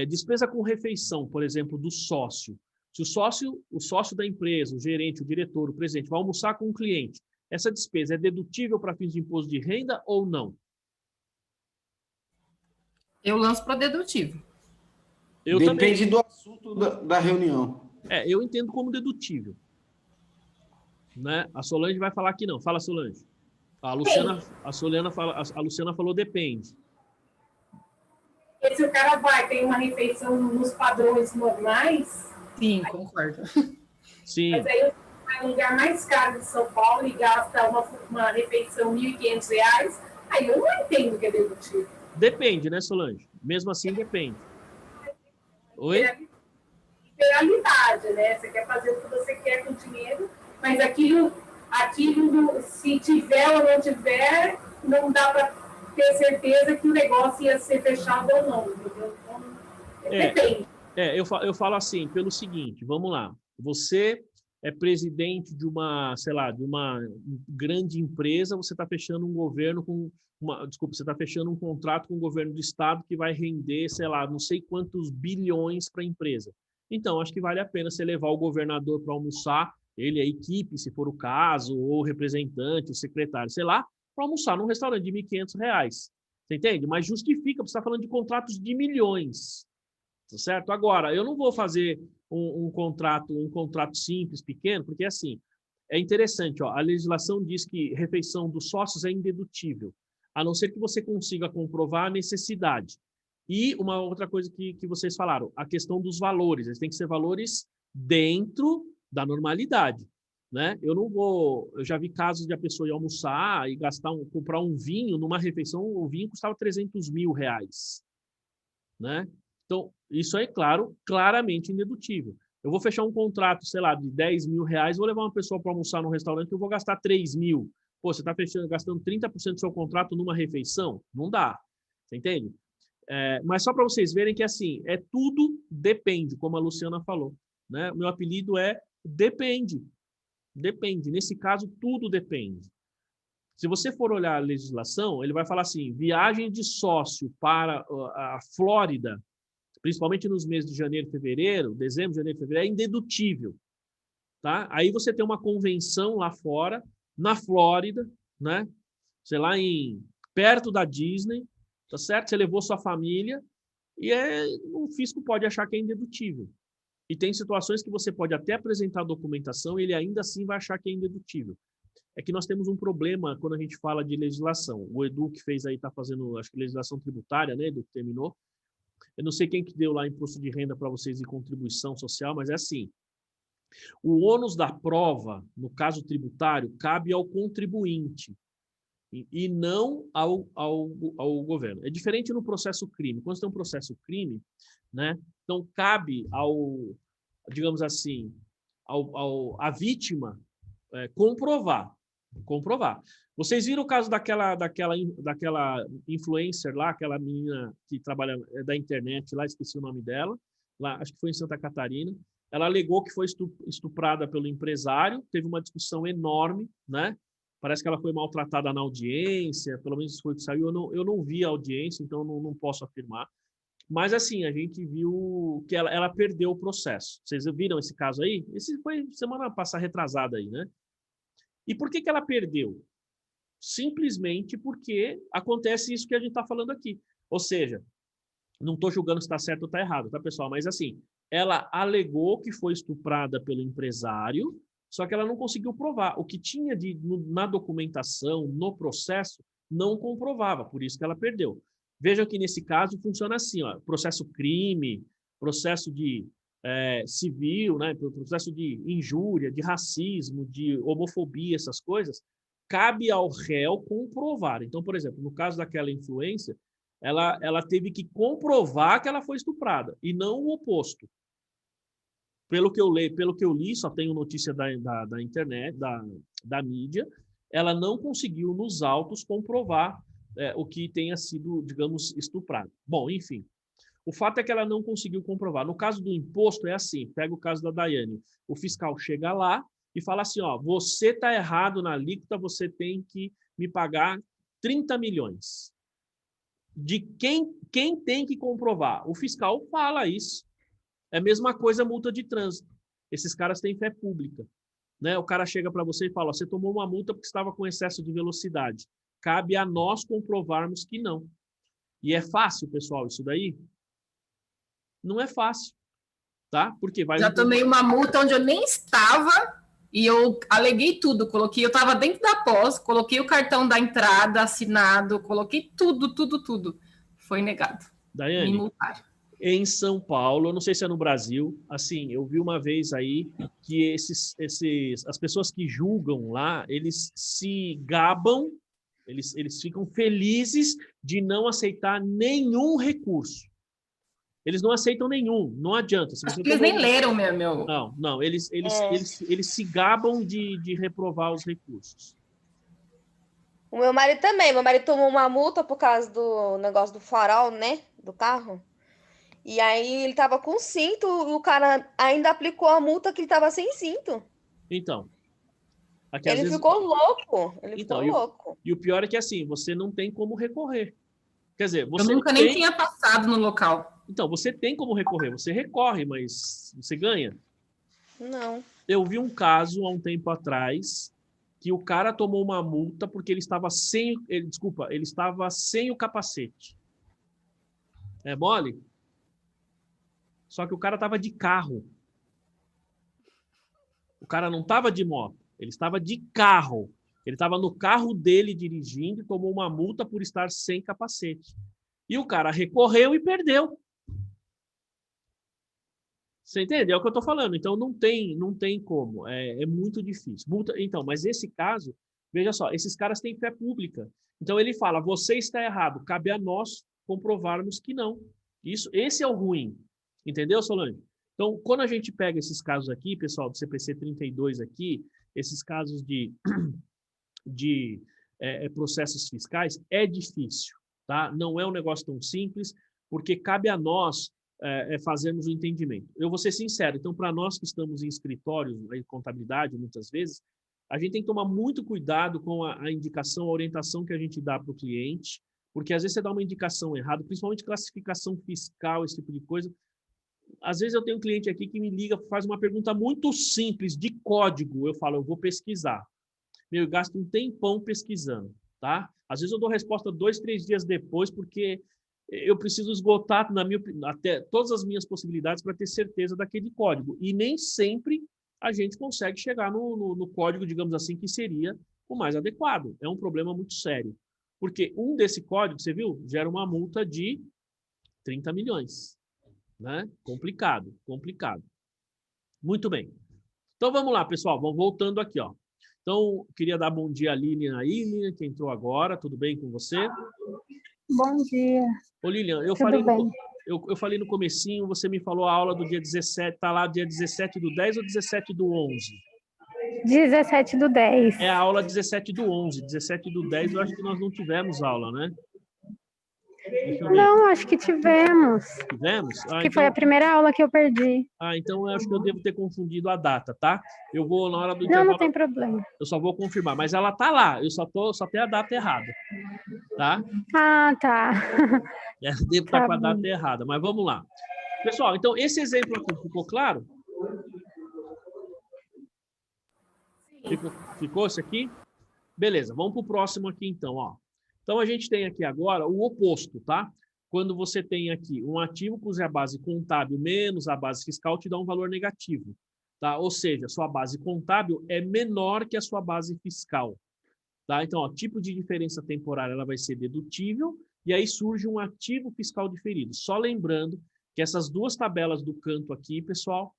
A: despesa com refeição, por exemplo, do sócio. Se o sócio da empresa, o gerente, o diretor, o presidente, vai almoçar com um cliente, essa despesa é dedutível para fins de imposto de renda ou não?
E: Eu lanço para dedutivo.
F: Depende do assunto da reunião.
A: Eu entendo como dedutível. Né? A Solange vai falar que não. Fala, Solange. A Luciana falou depende.
B: E se o cara tem uma refeição nos padrões normais...
E: Sim, concordo.
A: Sim.
B: Mas aí vai no lugar mais caro de São Paulo e gasta uma refeição R$ 1.500, aí eu não entendo que é dedutível.
A: Depende, né, Solange? Mesmo assim, depende. Oi?
B: Realidade, né? Você quer fazer o que você quer com o dinheiro, mas aquilo se tiver ou não tiver, não dá para ter certeza que o negócio ia ser fechado ou não, entendeu? Então, depende.
A: Eu falo assim, pelo seguinte, vamos lá. Você é presidente de uma, sei lá, de uma grande empresa, você está fechando um governo com você está fechando um contrato com o governo do estado que vai render, sei lá, não sei quantos bilhões para a empresa. Então, acho que vale a pena você levar o governador para almoçar, ele, a equipe, se for o caso, ou o representante, o secretário, sei lá, para almoçar num restaurante de R$1.500. Você entende? Mas justifica, você está falando de contratos de milhões. Tá certo? Agora, eu não vou fazer um contrato simples, pequeno, porque assim, é interessante, ó, a legislação diz que refeição dos sócios é indedutível, a não ser que você consiga comprovar a necessidade. E uma outra coisa que vocês falaram, a questão dos valores, eles têm que ser valores dentro da normalidade, né? Eu já vi casos de a pessoa ir almoçar e comprar um vinho numa refeição, o vinho custava R$300 mil, né? Então, isso é, claro, claramente indedutível. Eu vou fechar um contrato, sei lá, de R$10 mil, vou levar uma pessoa para almoçar num restaurante que eu vou gastar 3 mil. Pô, você está gastando 30% do seu contrato numa refeição? Não dá. Você entende? Mas só para vocês verem que, assim, tudo depende, como a Luciana falou, né? O meu apelido é depende. Depende. Nesse caso, tudo depende. Se você for olhar a legislação, ele vai falar assim, viagem de sócio para a Flórida, principalmente nos meses de janeiro e fevereiro, dezembro, janeiro e fevereiro, é indedutível. Tá? Aí você tem uma convenção lá fora, na Flórida, né? Sei lá, perto da Disney, tá certo? Você levou sua família e o fisco pode achar que é indedutível. E tem situações que você pode até apresentar a documentação e ele ainda assim vai achar que é indedutível. É que nós temos um problema quando a gente fala de legislação. O Edu que fez aí, está fazendo, acho que legislação tributária, né, Edu, que terminou. Eu não sei quem que deu lá imposto de renda para vocês e contribuição social, mas é assim. O ônus da prova, no caso tributário, cabe ao contribuinte e não ao governo. É diferente no processo crime. Quando você tem um processo crime, né, então cabe digamos assim, a vítima comprovar. Vocês viram o caso daquela influencer lá, aquela menina que trabalha da internet lá, esqueci o nome dela, lá, acho que foi em Santa Catarina. Ela alegou que foi estuprada pelo empresário, teve uma discussão enorme, né? Parece que ela foi maltratada na audiência, pelo menos isso foi o que saiu. Eu não vi a audiência, então não posso afirmar. Mas, assim, a gente viu que ela perdeu o processo. Vocês viram esse caso aí? Esse foi semana passada, retrasada aí, né? E por que ela perdeu? Simplesmente porque acontece isso que a gente está falando aqui. Ou seja, não estou julgando se está certo ou está errado, tá, pessoal? Mas, assim, ela alegou que foi estuprada pelo empresário, só que ela não conseguiu provar. O que tinha na documentação, no processo, não comprovava, por isso que ela perdeu. Vejam que, nesse caso, funciona assim, ó, processo crime, processo de civil, né, processo de injúria, de racismo, de homofobia, essas coisas, cabe ao réu comprovar. Então, por exemplo, no caso daquela influência, ela teve que comprovar que ela foi estuprada, e não o oposto. Pelo que eu li, só tenho notícia da internet, da mídia, ela não conseguiu nos autos comprovar o que tenha sido, digamos, estuprado. Bom, enfim, o fato é que ela não conseguiu comprovar. No caso do imposto é assim, pega o caso da Daiane, o fiscal chega lá e fala assim, ó, você está errado na alíquota, você tem que me pagar 30 milhões. De quem tem que comprovar? O fiscal fala isso. É a mesma coisa a multa de trânsito. Esses caras têm fé pública, né? O cara chega para você e fala, você tomou uma multa porque estava com excesso de velocidade. Cabe a nós comprovarmos que não. E é fácil, pessoal, isso daí? Não é fácil, tá? Porque
E: Já tomei uma multa onde eu nem estava e eu aleguei tudo. Eu estava dentro da pós, coloquei o cartão da entrada assinado, coloquei tudo. Foi negado.
A: Daiane,
E: me multaram.
A: Em São Paulo, eu não sei se é no Brasil, assim, eu vi uma vez aí que as pessoas que julgam lá, eles se gabam, eles ficam felizes de não aceitar nenhum recurso. Eles não aceitam nenhum, não adianta. Se você
E: eles nem leram, meu.
A: Não, eles se gabam de reprovar os recursos.
C: O meu marido também. Meu marido tomou uma multa por causa do negócio do farol, né? Do carro. E aí ele tava com cinto e o cara ainda aplicou a multa que ele tava sem cinto.
A: Então, aqui às
C: Ele
A: vezes...
C: ficou louco. Ele
A: Então,
C: ficou louco.
A: e o pior é que assim, você não tem como recorrer. Quer dizer,
E: Eu
A: você
E: nunca nem tinha passado no local.
A: Então, você tem como recorrer, você recorre, mas você ganha.
C: Não.
A: Eu vi um caso há um tempo atrás que o cara tomou uma multa porque ele estava sem, ele estava sem o capacete. É mole? Só que o cara estava de carro. O cara não estava de moto, ele estava de carro. Ele estava no carro dele dirigindo e tomou uma multa por estar sem capacete. E o cara recorreu e perdeu. Você entende? É o que eu estou falando. Então, não tem como. É muito difícil. Multa, então, mas esse caso, veja só, esses caras têm fé pública. Então, ele fala, você está errado. Cabe a nós comprovarmos que não. Esse é o ruim. Entendeu, Solange? Então, quando a gente pega esses casos aqui, pessoal, do CPC 32 aqui, esses casos de processos fiscais, é difícil. Tá? Não é um negócio tão simples, porque cabe a nós fazermos o entendimento. Eu vou ser sincero, então, para nós que estamos em escritórios, em contabilidade, muitas vezes, a gente tem que tomar muito cuidado com a indicação, a orientação que a gente dá para o cliente, porque às vezes você dá uma indicação errada, principalmente classificação fiscal, esse tipo de coisa. Às vezes eu tenho um cliente aqui que me liga, faz uma pergunta muito simples, de código. Eu falo, eu vou pesquisar. Eu gasto um tempão pesquisando, tá? Às vezes eu dou resposta 2, 3 dias depois, porque eu preciso esgotar, até todas as minhas possibilidades para ter certeza daquele código. E nem sempre a gente consegue chegar no código, digamos assim, que seria o mais adequado. É um problema muito sério. Porque um desse código, você viu, gera uma multa de 30 milhões. Né? Complicado. Muito bem. Então, vamos lá, pessoal. Vamos voltando aqui, ó. Então, queria dar bom dia à Lilian aí, Lilian, que entrou agora. Tudo bem com você?
G: Bom dia.
A: Ô, Lilian, eu falei no comecinho, você me falou a aula do dia 17, está lá dia 17 do 10 ou 17 do 11?
G: 17 do 10.
A: É a aula 17 do 11. 17 do 10, eu acho que nós não tivemos aula, né?
G: Não, acho que tivemos.
A: Tivemos?
G: Que então... foi a primeira aula que eu perdi.
A: Então eu acho que eu devo ter confundido a data, tá? Eu vou na hora do
G: intervalo. Não tem problema.
A: Eu só vou confirmar, mas ela tá lá. Eu só tenho a data errada, tá?
G: Ah, tá.
A: Devo estar com a data errada, mas vamos lá. Pessoal, então esse exemplo aqui ficou claro? Ficou esse aqui? Beleza, vamos para o próximo aqui então, ó. Então, a gente tem aqui agora o oposto, tá? Quando você tem aqui um ativo cuja base contábil menos a base fiscal te dá um valor negativo, tá? Ou seja, a sua base contábil é menor que a sua base fiscal, tá? Então, o tipo de diferença temporária ela vai ser dedutível e aí surge um ativo fiscal diferido. Só lembrando que essas duas tabelas do canto aqui, pessoal,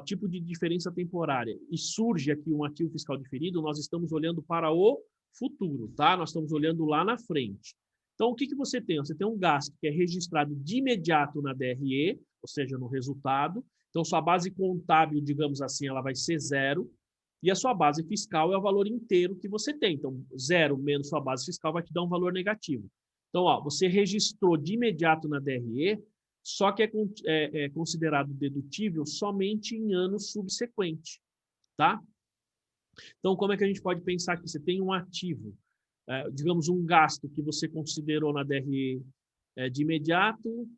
A: tipo de diferença temporária e surge aqui um ativo fiscal diferido, nós estamos olhando para o futuro, tá? Nós estamos olhando lá na frente. Então, o que você tem? Você tem um gasto que é registrado de imediato na DRE, ou seja, no resultado. Então, sua base contábil, digamos assim, ela vai ser 0, e a sua base fiscal é o valor inteiro que você tem. Então, 0 menos sua base fiscal vai te dar um valor negativo. Então, ó, você registrou de imediato na DRE, só que é considerado dedutível somente em ano subsequente, tá? Então, como é que a gente pode pensar que você tem um ativo, digamos, um gasto que você considerou na DRE de imediato?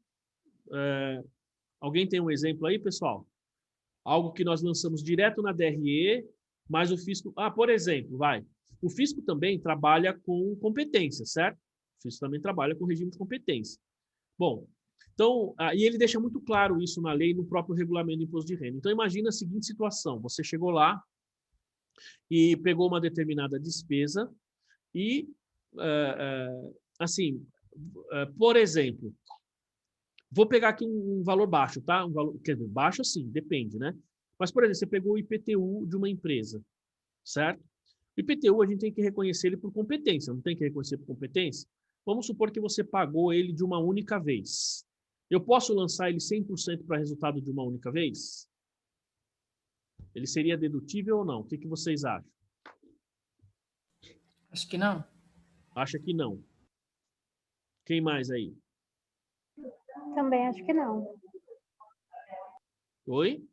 A: Alguém tem um exemplo aí, pessoal? Algo que nós lançamos direto na DRE, mas o fisco... por exemplo, o fisco também trabalha com competência, certo? O fisco também trabalha com regime de competência. Bom, então, e ele deixa muito claro isso na lei, no próprio regulamento do imposto de renda. Então, imagina a seguinte situação. Você chegou lá, e pegou uma determinada despesa e, assim, por exemplo, vou pegar aqui um valor baixo, tá? Um valor, quer dizer, baixo sim, depende, né? Mas, por exemplo, você pegou o IPTU de uma empresa, certo? O IPTU a gente tem que reconhecer ele por competência, não tem que reconhecer por competência? Vamos supor que você pagou ele de uma única vez. Eu posso lançar ele 100% para resultado de uma única vez? Ele seria dedutível ou não? O que vocês acham?
E: Acho que não.
A: Acha que não. Quem mais aí?
G: Também acho que não.
A: Oi?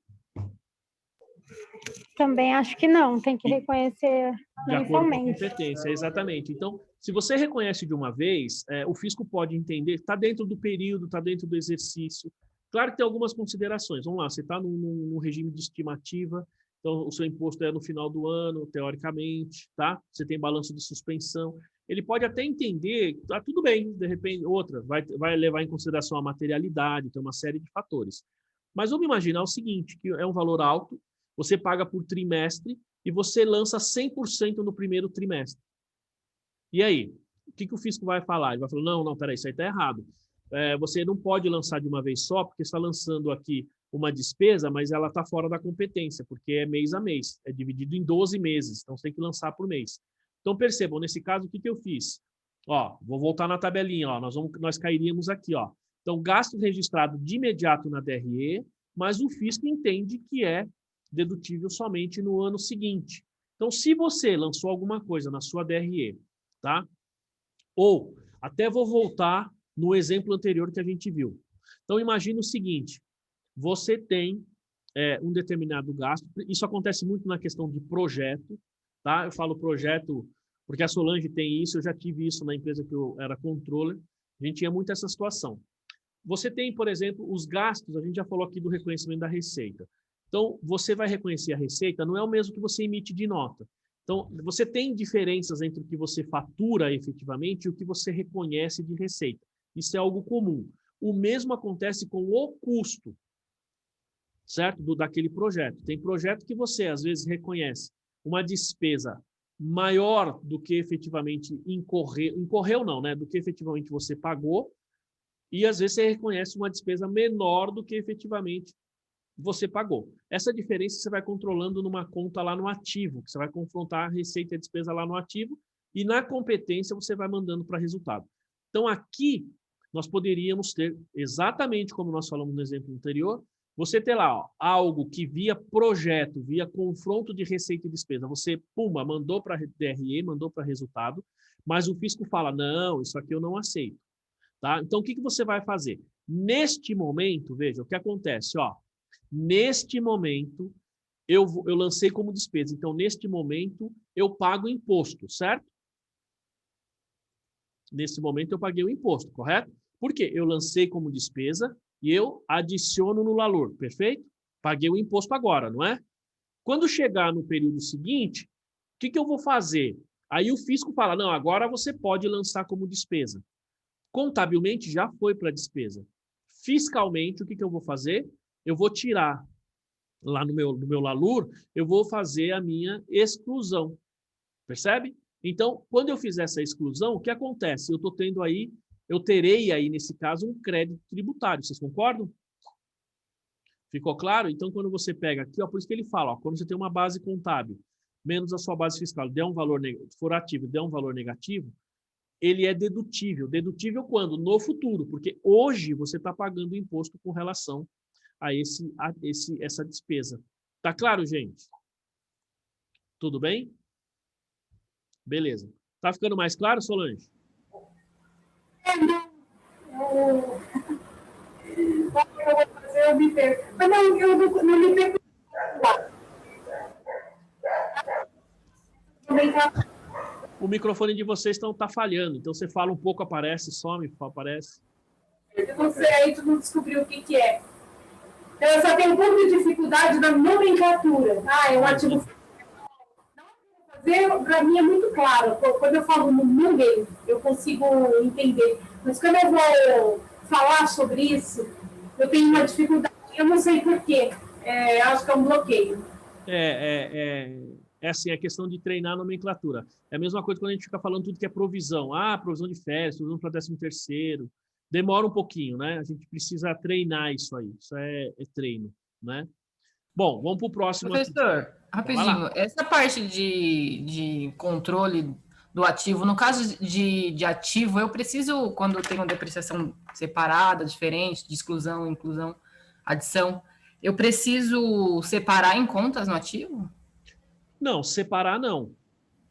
G: Também acho que não. Tem que reconhecer
A: De acordo com a
G: mensalmente.
A: competência, exatamente. Então, se você reconhece de uma vez, o fisco pode entender, está dentro do período, está dentro do exercício. Claro que tem algumas considerações. Vamos lá, você está num regime de estimativa, então o seu imposto é no final do ano, teoricamente, tá? Você tem balanço de suspensão. Ele pode até entender, tá tudo bem, de repente, outra, vai levar em consideração a materialidade, tem uma série de fatores. Mas vamos imaginar o seguinte, que é um valor alto, você paga por trimestre e você lança 100% no primeiro trimestre. E aí? O que o fisco vai falar? Ele vai falar, não, peraí, isso aí está errado. Você não pode lançar de uma vez só, porque está lançando aqui uma despesa, mas ela está fora da competência, porque é mês a mês, é dividido em 12 meses, então você tem que lançar por mês. Então, percebam, nesse caso, o que eu fiz? Ó, vou voltar na tabelinha, ó, nós cairíamos aqui. Ó. Então, gasto registrado de imediato na DRE, mas o fisco entende que é dedutível somente no ano seguinte. Então, se você lançou alguma coisa na sua DRE, tá? Ou, até vou voltar no exemplo anterior que a gente viu. Então, imagine o seguinte, você tem um determinado gasto, isso acontece muito na questão de projeto, tá? Eu falo projeto porque a Solange tem isso, eu já tive isso na empresa que eu era controller, a gente tinha muito essa situação. Você tem, por exemplo, os gastos, a gente já falou aqui do reconhecimento da receita. Então, você vai reconhecer a receita, não é o mesmo que você emite de nota. Então, você tem diferenças entre o que você fatura efetivamente e o que você reconhece de receita. Isso é algo comum. O mesmo acontece com o custo, certo? Daquele projeto. Tem projeto que você, às vezes, reconhece uma despesa maior do que efetivamente incorreu não, né? Do que efetivamente você pagou, e às vezes você reconhece uma despesa menor do que efetivamente você pagou. Essa diferença você vai controlando numa conta lá no ativo, que você vai confrontar a receita e a despesa lá no ativo, e na competência você vai mandando para resultado. Então, aqui, nós poderíamos ter, exatamente como nós falamos no exemplo anterior, você ter lá ó, algo que via projeto, via confronto de receita e despesa, você, pumba, mandou para DRE, mandou para resultado, mas o fisco fala, não, isso aqui eu não aceito. Tá? Então, o que você vai fazer? Neste momento, veja, o que acontece, ó, neste momento, eu lancei como despesa. Então, neste momento, eu pago imposto, certo? Nesse momento, eu paguei o imposto, correto? Por quê? Eu lancei como despesa e eu adiciono no valor, perfeito? Paguei o imposto agora, não é? Quando chegar no período seguinte, o que eu vou fazer? Aí o fisco fala, não, agora você pode lançar como despesa. Contabilmente, já foi para a despesa. Fiscalmente, o que eu vou fazer? Eu vou tirar lá no meu LALUR, eu vou fazer a minha exclusão. Percebe? Então, quando eu fizer essa exclusão, o que acontece? Eu terei aí, nesse caso, um crédito tributário. Vocês concordam? Ficou claro? Então, quando você pega aqui, ó, por isso que ele fala, ó, quando você tem uma base contábil, menos a sua base fiscal, der um valor for ativo, der um valor negativo, ele é dedutível. Dedutível quando? No futuro, porque hoje você está pagando imposto com relação a essa despesa. Tá claro, gente? Tudo bem? Beleza. Tá ficando mais claro, Solange?
B: Eu me perco. Mas não, eu não me perco.
A: O microfone de vocês está falhando, então você fala um pouco, aparece, some, aparece.
B: Eu não sei, aí tu não descobriu o que é. Eu só tenho um pouco de dificuldade na nomenclatura. É um ativo. Para mim é muito claro. Quando eu falo no número, eu consigo entender. Mas quando eu vou falar sobre isso, eu tenho uma dificuldade. Eu não sei por quê. Acho que é um bloqueio.
A: É assim, a questão de treinar a nomenclatura. É a mesma coisa quando a gente fica falando tudo que é provisão. Provisão de férias, provisão para 13º. Demora um pouquinho, né? A gente precisa treinar isso aí. Isso é treino, né? Bom, vamos para o próximo.
E: Professor, rapidinho. Essa parte de controle do ativo, no caso de ativo, eu preciso, quando eu tenho uma depreciação separada, diferente, de exclusão, inclusão, adição, eu preciso separar em contas no ativo?
A: Não, separar não.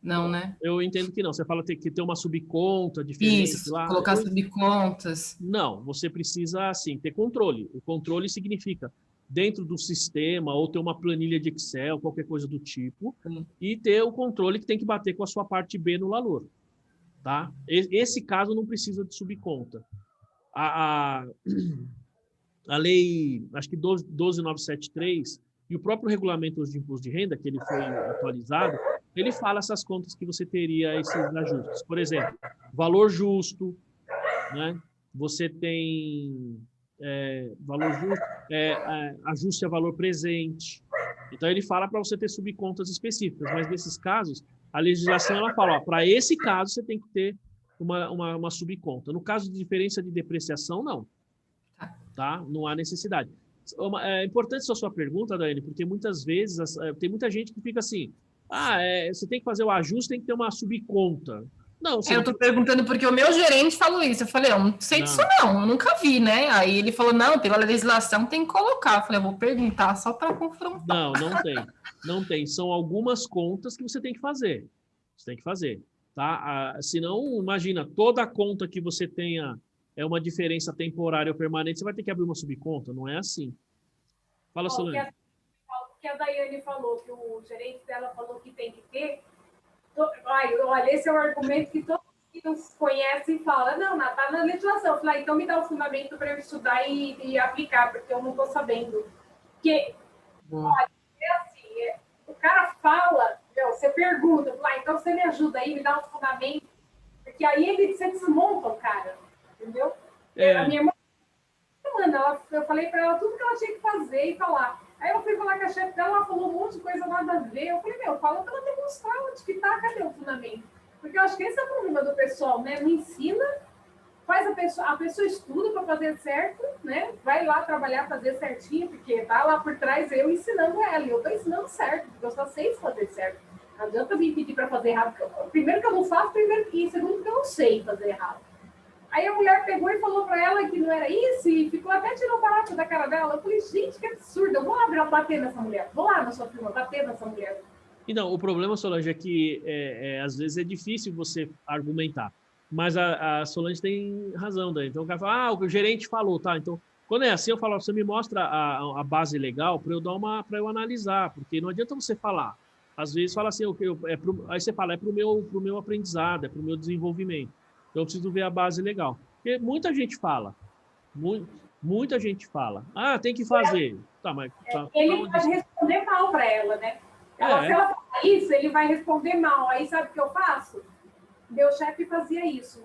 E: Não, né?
A: Eu entendo que não. Você fala que ter uma subconta diferente
E: Isso,
A: lá.
E: colocar subcontas.
A: Não, você precisa, assim, ter controle. O controle significa dentro do sistema ou ter uma planilha de Excel, qualquer coisa do tipo, e ter o controle que tem que bater com a sua parte B no valor. Tá? Esse caso não precisa de subconta. A lei, acho que 12.973, e o próprio regulamento de imposto de renda, que ele foi atualizado, ele fala essas contas que você teria esses ajustes. Por exemplo, valor justo, né? Você tem valor justo, ajuste a valor presente. Então, ele fala para você ter subcontas específicas, mas nesses casos, a legislação ela fala, para esse caso, você tem que ter uma subconta. No caso de diferença de depreciação, não. Tá? Não há necessidade. É importante essa sua pergunta, Daiane, porque muitas vezes tem muita gente que fica assim, você tem que fazer o ajuste, tem que ter uma subconta. Não,
E: eu estou perguntando porque o meu gerente falou isso. Eu falei, eu não sei disso não, eu nunca vi, né? Aí ele falou, não, pela legislação tem que colocar. Eu falei, eu vou perguntar só para confrontar.
A: Não tem. Não tem. São algumas contas que você tem que fazer. Você tem que fazer. Tá? Senão, imagina, toda conta que você tenha é uma diferença temporária ou permanente, você vai ter que abrir uma subconta. Não é assim. Fala, Solange.
B: O que a Daiane falou, que o gerente dela falou que tem que ter. Olha, esse é o argumento que todos que nos conhecem falam, não, está na legislação. Eu falei, então me dá o fundamento para eu estudar e aplicar, porque eu não estou sabendo. Porque, olha, assim, o cara fala, você pergunta, então você me ajuda aí, me dá um fundamento, porque aí você desmonta o cara, entendeu? A minha irmã, eu falei para ela tudo que ela tinha que fazer e falar. Aí eu fui falar com a chefe dela, ela falou um monte de coisa nada a ver. Eu falei, fala para ela demonstrar onde que tá, cadê o fundamento? Porque eu acho que esse é o problema do pessoal, né? Não ensina, a pessoa estuda para fazer certo, né? Vai lá trabalhar, fazer certinho, porque tá lá por trás eu ensinando ela. E eu tô ensinando certo, porque eu só sei fazer certo. Não adianta me pedir para fazer errado. Primeiro que eu não faço, e segundo que eu não sei fazer errado. Aí a mulher pegou e falou para ela que não era isso e ficou até tirou o barato da cara dela. Eu falei, gente, que absurdo. Eu vou lá bater nessa mulher. Vou lá na sua firma bater nessa mulher.
A: Então, o problema, Solange, é que às vezes é difícil você argumentar. Mas a Solange tem razão daí. Então o cara fala, o que o gerente falou, tá? Então, quando é assim, eu falo, você me mostra a base legal para eu analisar, porque não adianta você falar. Às vezes fala assim, aí você fala, é pro meu aprendizado, é pro meu desenvolvimento. Então, eu preciso ver a base legal. Porque muita gente fala. Muita gente fala. Tem que fazer. Tá, mas...
B: Ele vai responder mal para ela, né? Se ela falar isso, ele vai responder mal. Aí, sabe o que eu faço? Meu chefe fazia isso.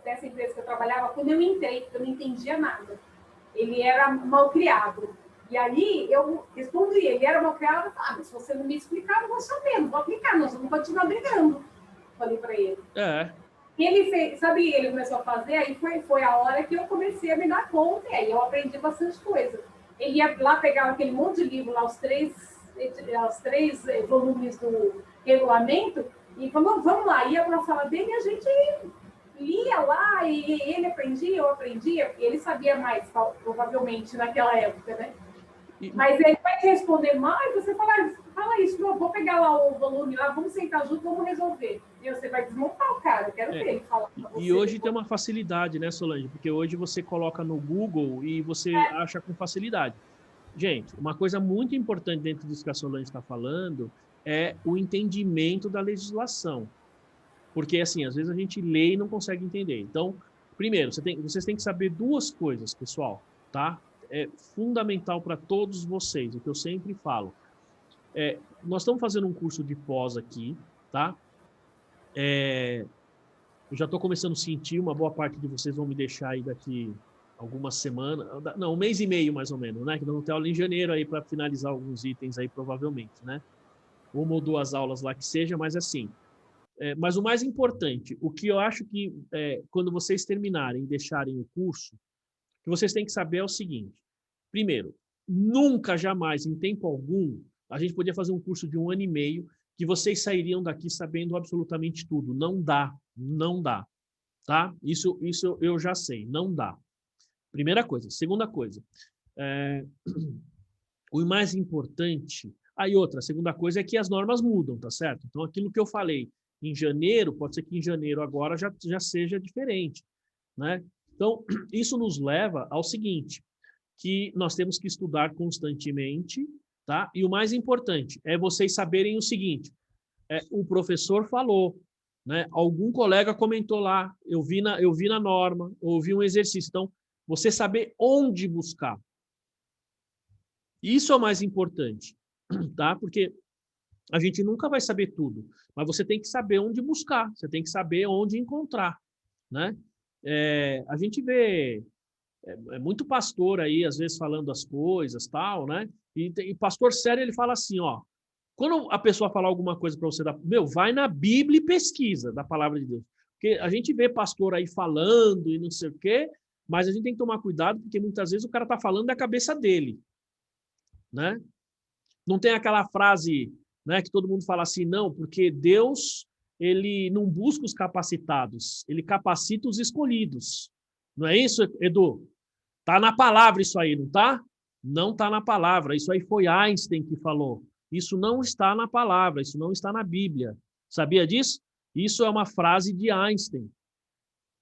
B: Dessa empresa que eu trabalhava, quando eu entrei, eu não entendia nada. Ele era mal criado. E aí, eu respondi, ele era mal criado. Mas se você não me explicar, eu vou saber. Não vou aplicar, nós vamos continuar brigando. Falei para ele. E ele fez, ele começou a fazer, aí foi a hora que eu comecei a me dar conta, e aí eu aprendi bastante coisa. Ele ia lá, pegava aquele monte de livro, lá, os três volumes do regulamento, e falou, vamos lá, ia para a sala dele e a gente lia lá, e ele aprendia, eu aprendia, e ele sabia mais, provavelmente, naquela época, né? Mas ele vai te responder mal, e você fala isso, vou pegar lá o volume lá, vamos sentar junto, vamos resolver. E você vai desmontar o cara, eu quero ver ele falar pra você.
A: E hoje tem uma facilidade, né, Solange? Porque hoje você coloca no Google e você acha com facilidade. Gente, uma coisa muito importante dentro disso que a Solange está falando é o entendimento da legislação. Porque, assim, às vezes a gente lê e não consegue entender. Então, primeiro, vocês têm que saber duas coisas, pessoal, tá? É fundamental para todos vocês, o que eu sempre falo. Nós estamos fazendo um curso de pós aqui, tá? Eu já estou começando a sentir, uma boa parte de vocês vão me deixar aí daqui algumas semanas, não, um mês e meio mais ou menos, né? Que nós vamos ter aula em janeiro aí para finalizar alguns itens aí, provavelmente, né? Uma ou duas aulas lá que seja, mas assim. Mas o mais importante, o que eu acho que quando vocês terminarem e deixarem o curso, que vocês têm que saber é o seguinte. Primeiro, nunca, jamais, em tempo algum, a gente podia fazer um curso de 1 ano e meio que vocês sairiam daqui sabendo absolutamente tudo. Não dá, tá? Isso eu já sei, não dá. Primeira coisa. Segunda coisa, o mais importante... Aí outra, a segunda coisa é que as normas mudam, tá certo? Então, aquilo que eu falei, em janeiro, pode ser que em janeiro agora já seja diferente, né? Então, isso nos leva ao seguinte, que nós temos que estudar constantemente, tá? E o mais importante é vocês saberem o seguinte, o professor falou, né? Algum colega comentou lá, eu vi na norma, eu ouvi um exercício. Então, você saber onde buscar. Isso é o mais importante, tá? Porque a gente nunca vai saber tudo, mas você tem que saber onde buscar, você tem que saber onde encontrar, né? A gente vê muito pastor aí, às vezes, falando as coisas, tal, né? E pastor sério, ele fala assim, ó, quando a pessoa falar alguma coisa para você, vai na Bíblia e pesquisa da palavra de Deus. Porque a gente vê pastor aí falando e não sei o quê, mas a gente tem que tomar cuidado, porque muitas vezes o cara está falando da cabeça dele, né? Não tem aquela frase, né, que todo mundo fala assim, não, porque Deus, ele não busca os capacitados, ele capacita os escolhidos. Não é isso, Edu? Tá na palavra isso aí, não tá? Não está na palavra. Isso aí foi Einstein que falou. Isso não está na palavra, isso não está na Bíblia. Sabia disso? Isso é uma frase de Einstein.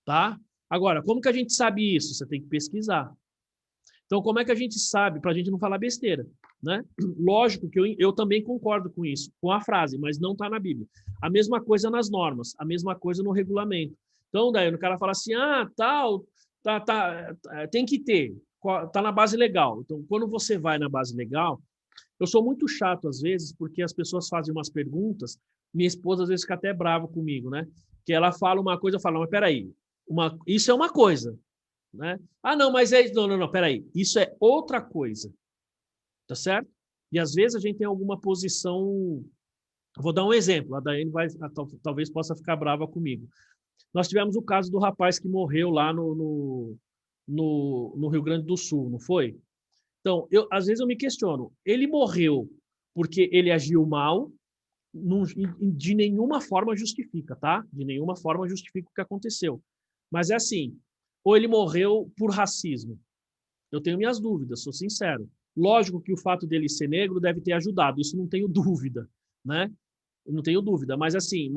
A: Tá? Agora, como que a gente sabe isso? Você tem que pesquisar. Então, como é que a gente sabe? Para a gente não falar besteira. Né? Lógico que eu também concordo com isso, com a frase, mas não está na Bíblia. A mesma coisa nas normas, a mesma coisa no regulamento. Então, daí o cara fala assim, tal, tem que ter, está na base legal. Então, quando você vai na base legal, eu sou muito chato às vezes, porque as pessoas fazem umas perguntas, minha esposa às vezes fica até brava comigo, né? Que ela fala uma coisa, eu falo, mas peraí, isso é uma coisa, né? Não, mas não, peraí, isso é outra coisa, tá certo? E às vezes a gente tem alguma posição, vou dar um exemplo, a Daiane talvez possa ficar brava comigo. Nós tivemos o caso do rapaz que morreu lá no Rio Grande do Sul, não foi? Então, às vezes eu me questiono, ele morreu porque ele agiu mal, de nenhuma forma justifica, tá? De nenhuma forma justifica o que aconteceu. Mas é assim, ou ele morreu por racismo. Eu tenho minhas dúvidas, sou sincero. Lógico que o fato dele ser negro deve ter ajudado, isso não tenho dúvida, né? Eu não tenho dúvida, mas assim,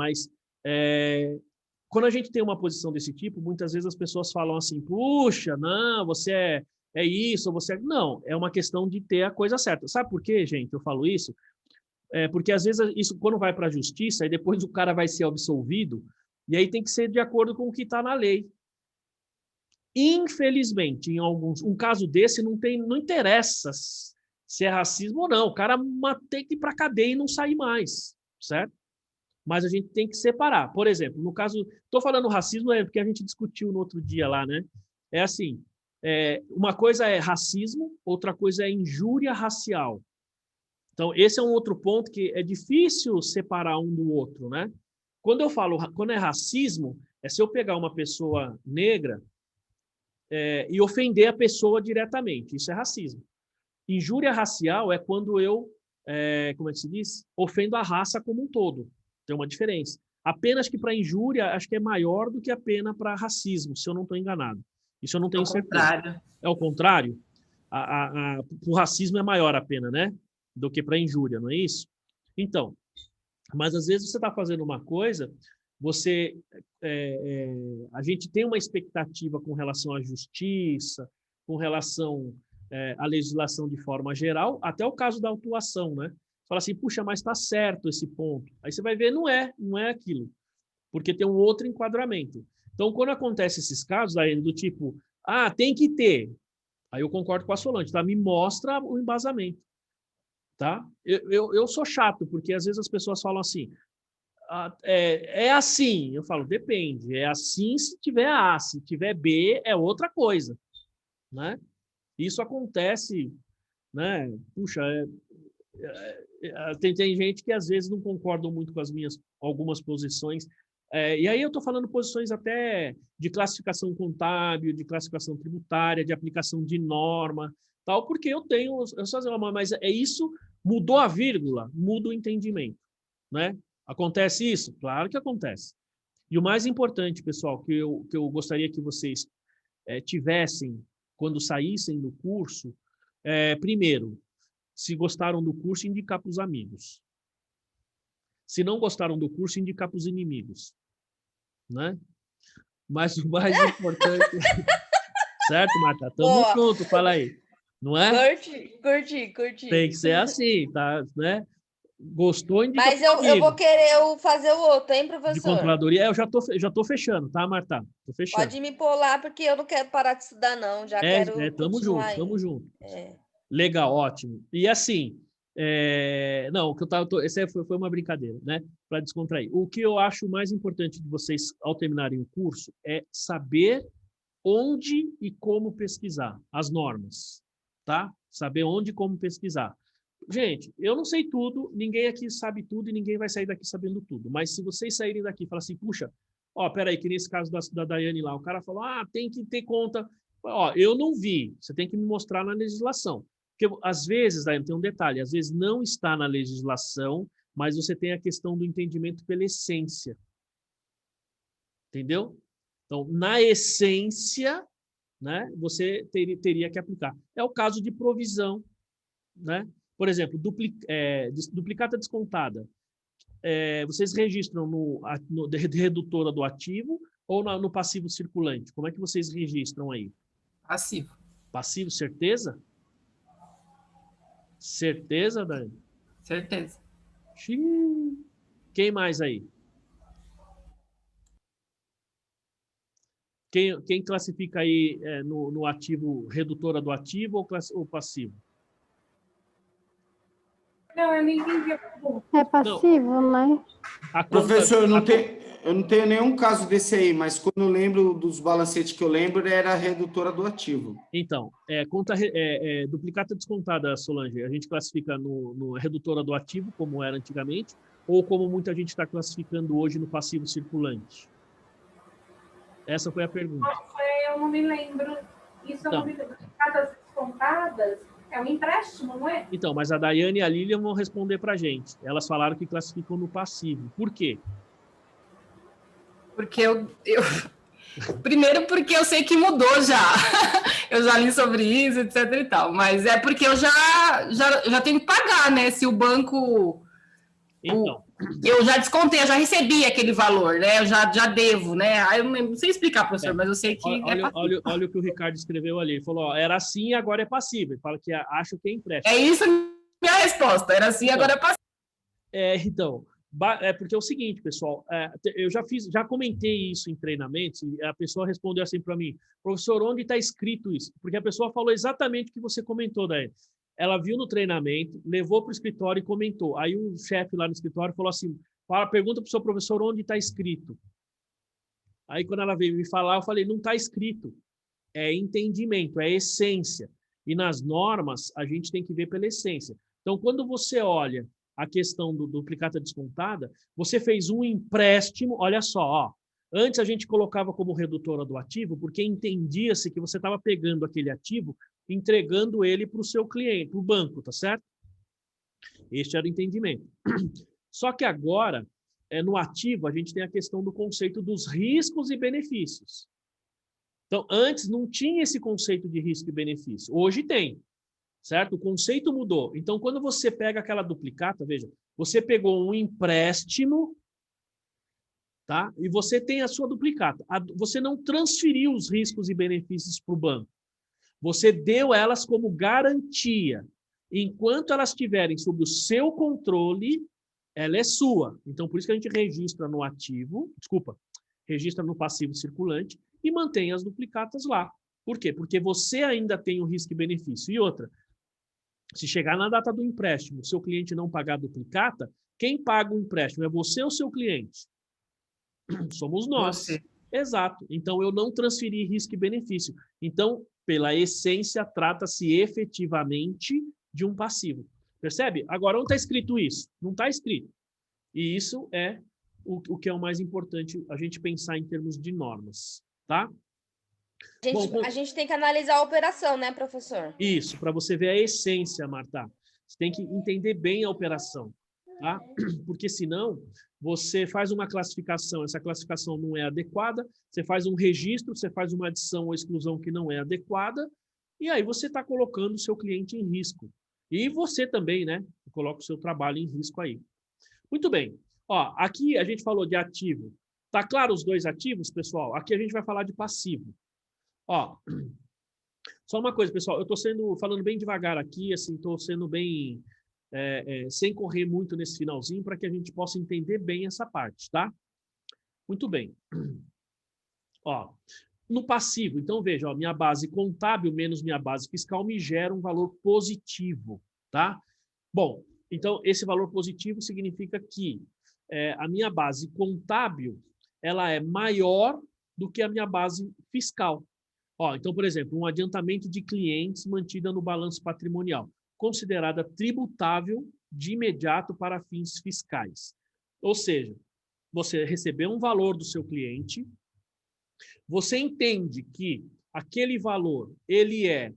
A: quando a gente tem uma posição desse tipo, muitas vezes as pessoas falam assim, puxa, não, você é isso, Não, é uma questão de ter a coisa certa. Sabe por quê, gente, eu falo isso? Porque às vezes isso, quando vai para a justiça, aí depois o cara vai ser absolvido, e aí tem que ser de acordo com o que está na lei. Infelizmente, um caso desse não interessa se é racismo ou não. O cara tem que ir para a cadeia e não sair mais, certo? Mas a gente tem que separar. Por exemplo, no caso, estou falando racismo porque a gente discutiu no outro dia lá, né? É assim, uma coisa é racismo, outra coisa é injúria racial. Então, esse é um outro ponto que é difícil separar um do outro, né? Quando é racismo, é se eu pegar uma pessoa negra e ofender a pessoa diretamente. Isso é racismo. Injúria racial é quando eu, como é que se diz? Ofendo a raça como um todo. Tem uma diferença. A pena, acho que para injúria, acho que é maior do que a pena para racismo, se eu não estou enganado. Isso eu não tenho certeza.
E: Contrário.
A: É o contrário? O racismo é maior a pena, né? Do que para injúria, não é isso? Então, mas às vezes você está fazendo uma coisa, a gente tem uma expectativa com relação à justiça, com relação à legislação de forma geral, até o caso da autuação, né? Fala assim, puxa, mas está certo esse ponto. Aí você vai ver, não é aquilo, porque tem um outro enquadramento. Então, quando acontece esses casos, aí, do tipo, tem que ter, aí eu concordo com a Solange, tá? Me mostra o embasamento, tá? Eu sou chato, porque às vezes as pessoas falam assim, é assim, eu falo, depende, é assim se tiver A, se tiver B, é outra coisa, né? Isso acontece, né? Puxa, tem gente que às vezes não concorda muito com algumas posições, e aí eu estou falando posições até de classificação contábil, de classificação tributária, de aplicação de norma, tal, porque eu só digo, mas isso, mudou a vírgula, muda o entendimento, né? Acontece isso? Claro que acontece. E o mais importante, pessoal, que eu gostaria que vocês tivessem quando saíssem do curso, primeiro, se gostaram do curso, indicar para os amigos. Se não gostaram do curso, indicar para os inimigos, né? Mas o mais importante... Certo, Marta? Tamo junto, fala aí. Não é?
C: Curti.
A: Tem que ser assim, tá? Né? Gostou, indica
C: Mas
A: pro amigo.
C: eu vou querer fazer o outro, hein,
A: De
C: professor?
A: controladoria, eu já tô fechando, tá, Marta? Tô fechando.
C: Pode me pôr lá, porque eu não quero parar de estudar, não. Já quero
A: Tamo
C: continuar
A: junto, tamo
C: aí.
A: junto. Legal, ótimo. E assim, não, o que eu tava, essa foi uma brincadeira, né? Para descontrair. O que eu acho mais importante de vocês, ao terminarem o curso, é saber onde e como pesquisar, as normas, tá? Saber onde e como pesquisar. Gente, eu não sei tudo, ninguém aqui sabe tudo e ninguém vai sair daqui sabendo tudo. Mas se vocês saírem daqui e falar assim, puxa, ó, peraí, que nesse caso da Daiane lá, o cara falou, tem que ter conta. Ó, eu não vi, você tem que me mostrar na legislação. Porque às vezes, Daiane, tem um detalhe, às vezes não está na legislação, mas você tem a questão do entendimento pela essência. Entendeu? Então, na essência, né, você teria que aplicar. É o caso de provisão, né? Por exemplo, duplicata descontada. Vocês registram no redutora do ativo ou no passivo circulante? Como é que vocês registram aí?
E: Passivo.
A: Passivo, certeza? Certeza, Dani?
E: Certeza.
A: Quem mais aí? Quem classifica aí no ativo, redutora do ativo ou passivo?
B: Não, eu não entendi a pergunta.
G: É passivo, né?
F: Professor, eu não tenho nenhum caso desse aí, mas quando eu lembro dos balancetes que eu lembro, era a redutora do ativo.
A: Então, duplicata descontada, Solange, a gente classifica no redutora do ativo, como era antigamente, ou como muita gente está classificando hoje no passivo circulante? Essa foi a pergunta.
B: Eu não me lembro. Isso eu não me lembro. Duplicatas descontadas é um empréstimo, não é?
A: Então, mas a Daiane e a Lilian vão responder para a gente. Elas falaram que classificam no passivo. Por quê?
E: Porque primeiro porque eu sei que mudou já. Eu já li sobre isso, etc e tal. Mas é porque eu já tenho que pagar, né? Se o banco...
A: Então...
E: Eu já descontei, eu já recebi aquele valor, né? Eu já devo, né? Aí eu não sei explicar, professor, mas eu sei que
A: olha o que o Ricardo escreveu ali. Ele falou, era assim e agora é passivo. Ele fala que acha que é empréstimo.
E: É isso a minha resposta. Era assim e agora é passivo.
A: Então, porque é o seguinte, pessoal. Eu já comentei isso em treinamentos e a pessoa respondeu assim para mim, professor, onde está escrito isso? Porque a pessoa falou exatamente o que você comentou, daí. Ela viu no treinamento, levou para o escritório e comentou. Aí o chefe lá no escritório falou assim, pergunta para o seu professor onde está escrito. Aí quando ela veio me falar, eu falei, não está escrito. É entendimento, é essência. E nas normas, a gente tem que ver pela essência. Então, quando você olha a questão do duplicata descontada, você fez um empréstimo, olha só, antes a gente colocava como redutora do ativo, porque entendia-se que você estava pegando aquele ativo, entregando ele para o seu cliente, para o banco, tá certo? Este era o entendimento. Só que agora, no ativo, a gente tem a questão do conceito dos riscos e benefícios. Então, antes não tinha esse conceito de risco e benefício. Hoje tem, certo? O conceito mudou. Então, quando você pega aquela duplicata, veja, você pegou um empréstimo, tá? E você tem a sua duplicata. Você não transferiu os riscos e benefícios para o banco. Você deu elas como garantia. Enquanto elas estiverem sob o seu controle, ela é sua. Então, por isso que a gente registra no ativo, registra no passivo circulante e mantém as duplicatas lá. Por quê? Porque você ainda tem o risco e benefício. E outra, se chegar na data do empréstimo, o seu cliente não pagar a duplicata, quem paga o empréstimo é você ou seu cliente? Somos nós.
E: Você.
A: Exato. Então, eu não transferi risco e benefício. Então, pela essência, trata-se efetivamente de um passivo. Percebe? Agora, onde está escrito isso? Não está escrito. E isso é o que é o mais importante, a gente pensar em termos de normas. Tá?
C: A gente tem que analisar a operação, né, professor?
A: Isso, para você ver a essência, Marta. Você tem que entender bem a operação. Tá? Porque senão você faz uma classificação, essa classificação não é adequada, você faz um registro, você faz uma adição ou exclusão que não é adequada, e aí você está colocando o seu cliente em risco. E você também, né? Coloca o seu trabalho em risco aí. Muito bem. Ó, aqui a gente falou de ativo. Tá claro os dois ativos, pessoal? Aqui a gente vai falar de passivo. Ó, só uma coisa, pessoal, eu estou falando bem devagar aqui, assim, estou sendo bem, sem correr muito nesse finalzinho, para que a gente possa entender bem essa parte, tá? Muito bem. Ó, no passivo, então veja, ó, minha base contábil menos minha base fiscal me gera um valor positivo, tá? Bom, então esse valor positivo significa que a minha base contábil ela é maior do que a minha base fiscal. Ó, então, por exemplo, um adiantamento de clientes mantida no balanço patrimonial, considerada tributável de imediato para fins fiscais. Ou seja, você recebeu um valor do seu cliente, você entende que aquele valor ele é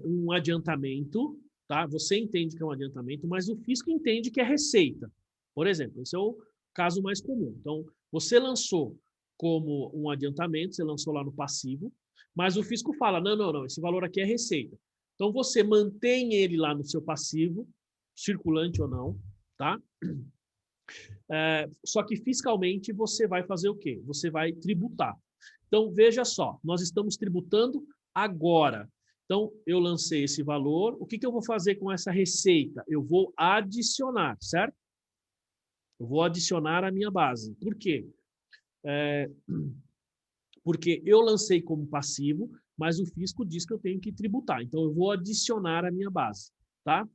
A: um adiantamento, tá? Você entende que é um adiantamento, mas o fisco entende que é receita. Por exemplo, esse é o caso mais comum. Então, você lançou como um adiantamento, você lançou lá no passivo, mas o fisco fala, não, esse valor aqui é receita. Então, você mantém ele lá no seu passivo, circulante ou não, tá? Só que fiscalmente você vai fazer o quê? Você vai tributar. Então, veja só, nós estamos tributando agora. Então, eu lancei esse valor, o que eu vou fazer com essa receita? Eu vou adicionar, certo? Eu vou adicionar a minha base. Por quê? Porque eu lancei como passivo, mas o fisco diz que eu tenho que tributar. Então, eu vou adicionar a minha base, tá?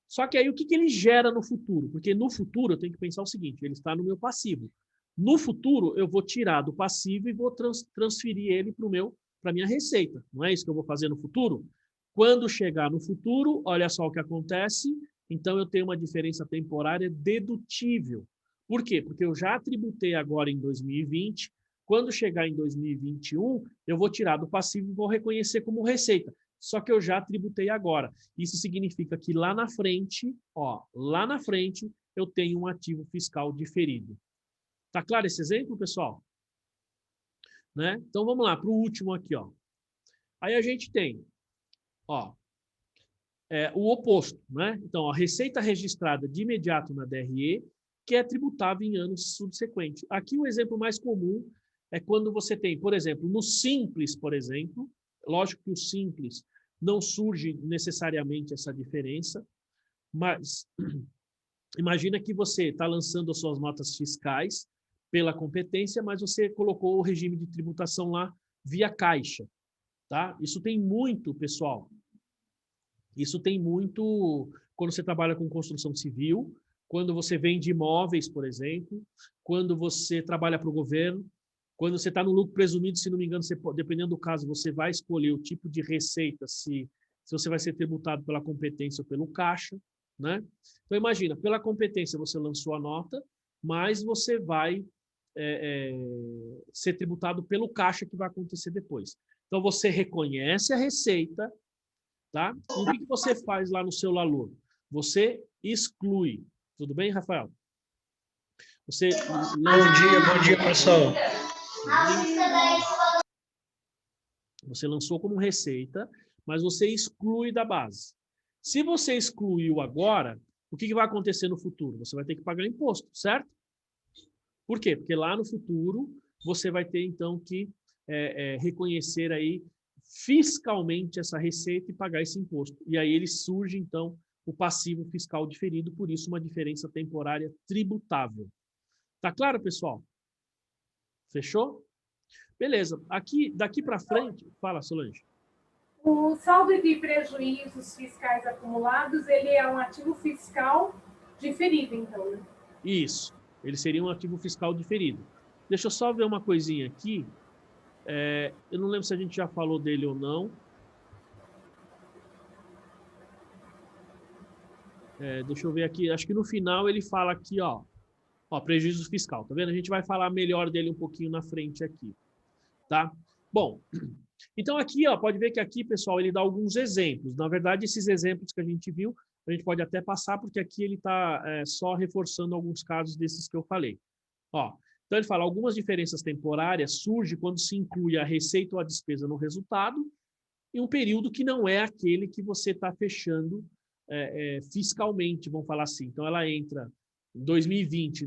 A: Só que aí, o que ele gera no futuro? Porque no futuro, eu tenho que pensar o seguinte, ele está no meu passivo. No futuro, eu vou tirar do passivo e vou transferir ele para a minha receita. Não é isso que eu vou fazer no futuro? Quando chegar no futuro, olha só o que acontece. Então, eu tenho uma diferença temporária dedutível. Por quê? Porque eu já tributei agora em 2020. Quando chegar em 2021, eu vou tirar do passivo e vou reconhecer como receita. Só que eu já tributei agora. Isso significa que lá na frente, eu tenho um ativo fiscal diferido. Tá claro esse exemplo, pessoal? Né? Então, vamos lá para o último aqui. Ó. Aí a gente tem o oposto. Né? Então, a receita registrada de imediato na DRE, que é tributável em anos subsequentes. Aqui o exemplo mais comum é quando você tem, por exemplo, no Simples, por exemplo, lógico que o Simples não surge necessariamente essa diferença, mas imagina que você está lançando as suas notas fiscais pela competência, mas você colocou o regime de tributação lá via caixa, tá? Isso tem muito, pessoal. Isso tem muito quando você trabalha com construção civil, quando você vende imóveis, por exemplo, quando você trabalha para o governo, quando você está no lucro presumido, se não me engano, dependendo do caso, você vai escolher o tipo de receita, se você vai ser tributado pela competência ou pelo caixa, né? Então, imagina, pela competência você lançou a nota, mas você vai ser tributado pelo caixa que vai acontecer depois. Então, você reconhece a receita, tá? E o que você faz lá no seu LALUR? Você exclui. Tudo bem, Rafael?
H: Bom dia, pessoal.
A: Você lançou como receita, mas você exclui da base. Se você excluiu agora, o que vai acontecer no futuro? Você vai ter que pagar imposto, certo? Por quê? Porque lá no futuro, você vai ter, então, que reconhecer aí fiscalmente essa receita e pagar esse imposto. E aí ele surge, então, o passivo fiscal diferido, por isso uma diferença temporária tributável. Tá claro, pessoal? Fechou? Beleza. Daqui para frente... Fala, Solange.
B: O saldo de prejuízos fiscais acumulados, ele é um ativo fiscal diferido, então, né?
A: Isso. Ele seria um ativo fiscal diferido. Deixa eu só ver uma coisinha aqui. Eu não lembro se a gente já falou dele ou não. Deixa eu ver aqui. Acho que no final ele fala aqui, ó, prejuízo fiscal. Tá vendo? A gente vai falar melhor dele um pouquinho na frente aqui. Tá? Bom, então aqui, ó, pode ver que aqui, pessoal, ele dá alguns exemplos. Na verdade, esses exemplos que a gente viu, a gente pode até passar, porque aqui ele está só reforçando alguns casos desses que eu falei. Ó, então, ele fala, algumas diferenças temporárias surgem quando se inclui a receita ou a despesa no resultado em um período que não é aquele que você está fechando fiscalmente, vamos falar assim. Então, ela entra 2020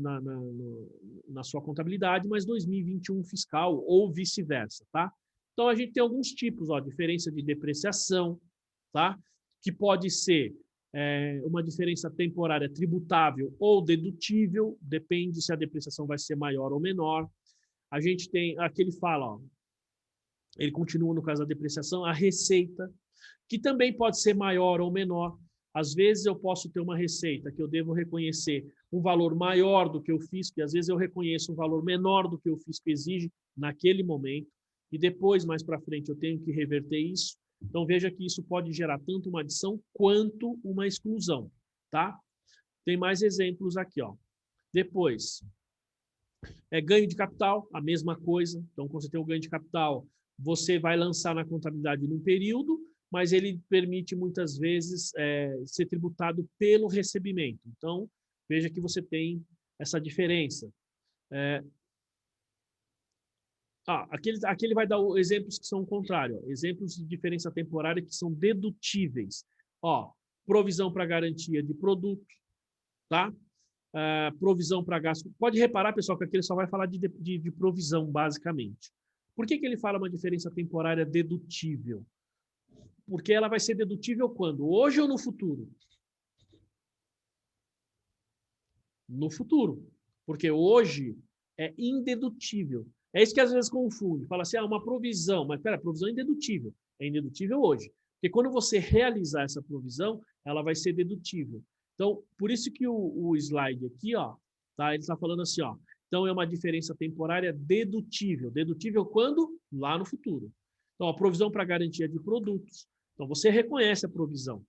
A: na sua contabilidade, mas 2021 fiscal ou vice-versa, tá? Então, a gente tem alguns tipos, ó, diferença de depreciação, tá? Que pode ser uma diferença temporária tributável ou dedutível, depende se a depreciação vai ser maior ou menor. A gente tem, aqui ele fala, ó, ele continua no caso da depreciação, a receita, que também pode ser maior ou menor. Às vezes eu posso ter uma receita que eu devo reconhecer um valor maior do que o fisco, e às vezes eu reconheço um valor menor do que o fisco exige naquele momento, e depois, mais para frente, eu tenho que reverter isso. Então, veja que isso pode gerar tanto uma adição quanto uma exclusão, tá? Tem mais exemplos aqui, ó. Depois, ganho de capital, a mesma coisa. Então, quando você tem um ganho de capital, você vai lançar na contabilidade num período, mas ele permite, muitas vezes, ser tributado pelo recebimento. Então, veja que você tem essa diferença. Aqui ele vai dar exemplos que são o contrário. Ó, exemplos de diferença temporária que são dedutíveis. Ó, provisão para garantia de produto, tá? Provisão para gasto. Pode reparar, pessoal, que aqui ele só vai falar de provisão, basicamente. Por que ele fala uma diferença temporária dedutível? Porque ela vai ser dedutível quando? Hoje ou no futuro? No futuro. Porque hoje é indedutível. É isso que às vezes confunde. Fala assim, uma provisão. Mas, pera, provisão é indedutível. É indedutível hoje. Porque quando você realizar essa provisão, ela vai ser dedutível. Então, por isso que o slide aqui, ó, tá? Ele está falando assim, ó. Então, é uma diferença temporária dedutível. Dedutível quando? Lá no futuro. Então, a provisão para garantia de produtos. Então, você reconhece a provisão.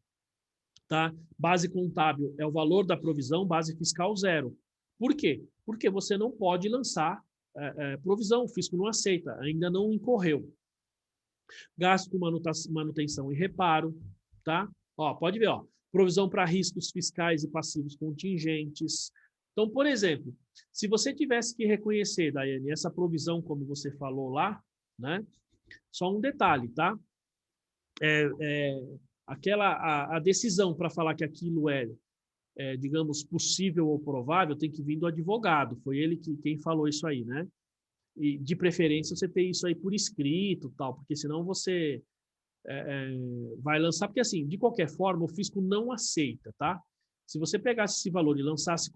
A: Tá? Base contábil é o valor da provisão, base fiscal zero. Por quê? Porque você não pode lançar provisão, o fisco não aceita, ainda não incorreu. Gasto com manutenção e reparo, tá? Ó, pode ver, ó, provisão para riscos fiscais e passivos contingentes. Então, por exemplo, se você tivesse que reconhecer, Daiane, essa provisão, como você falou lá, né? Só um detalhe, tá? A decisão para falar que aquilo digamos, possível ou provável, tem que vir do advogado. Foi ele quem falou isso aí, né? E, de preferência, você ter isso aí por escrito, tal, porque senão você vai lançar... Porque, assim, de qualquer forma, o fisco não aceita, tá? Se você pegasse esse valor e lançasse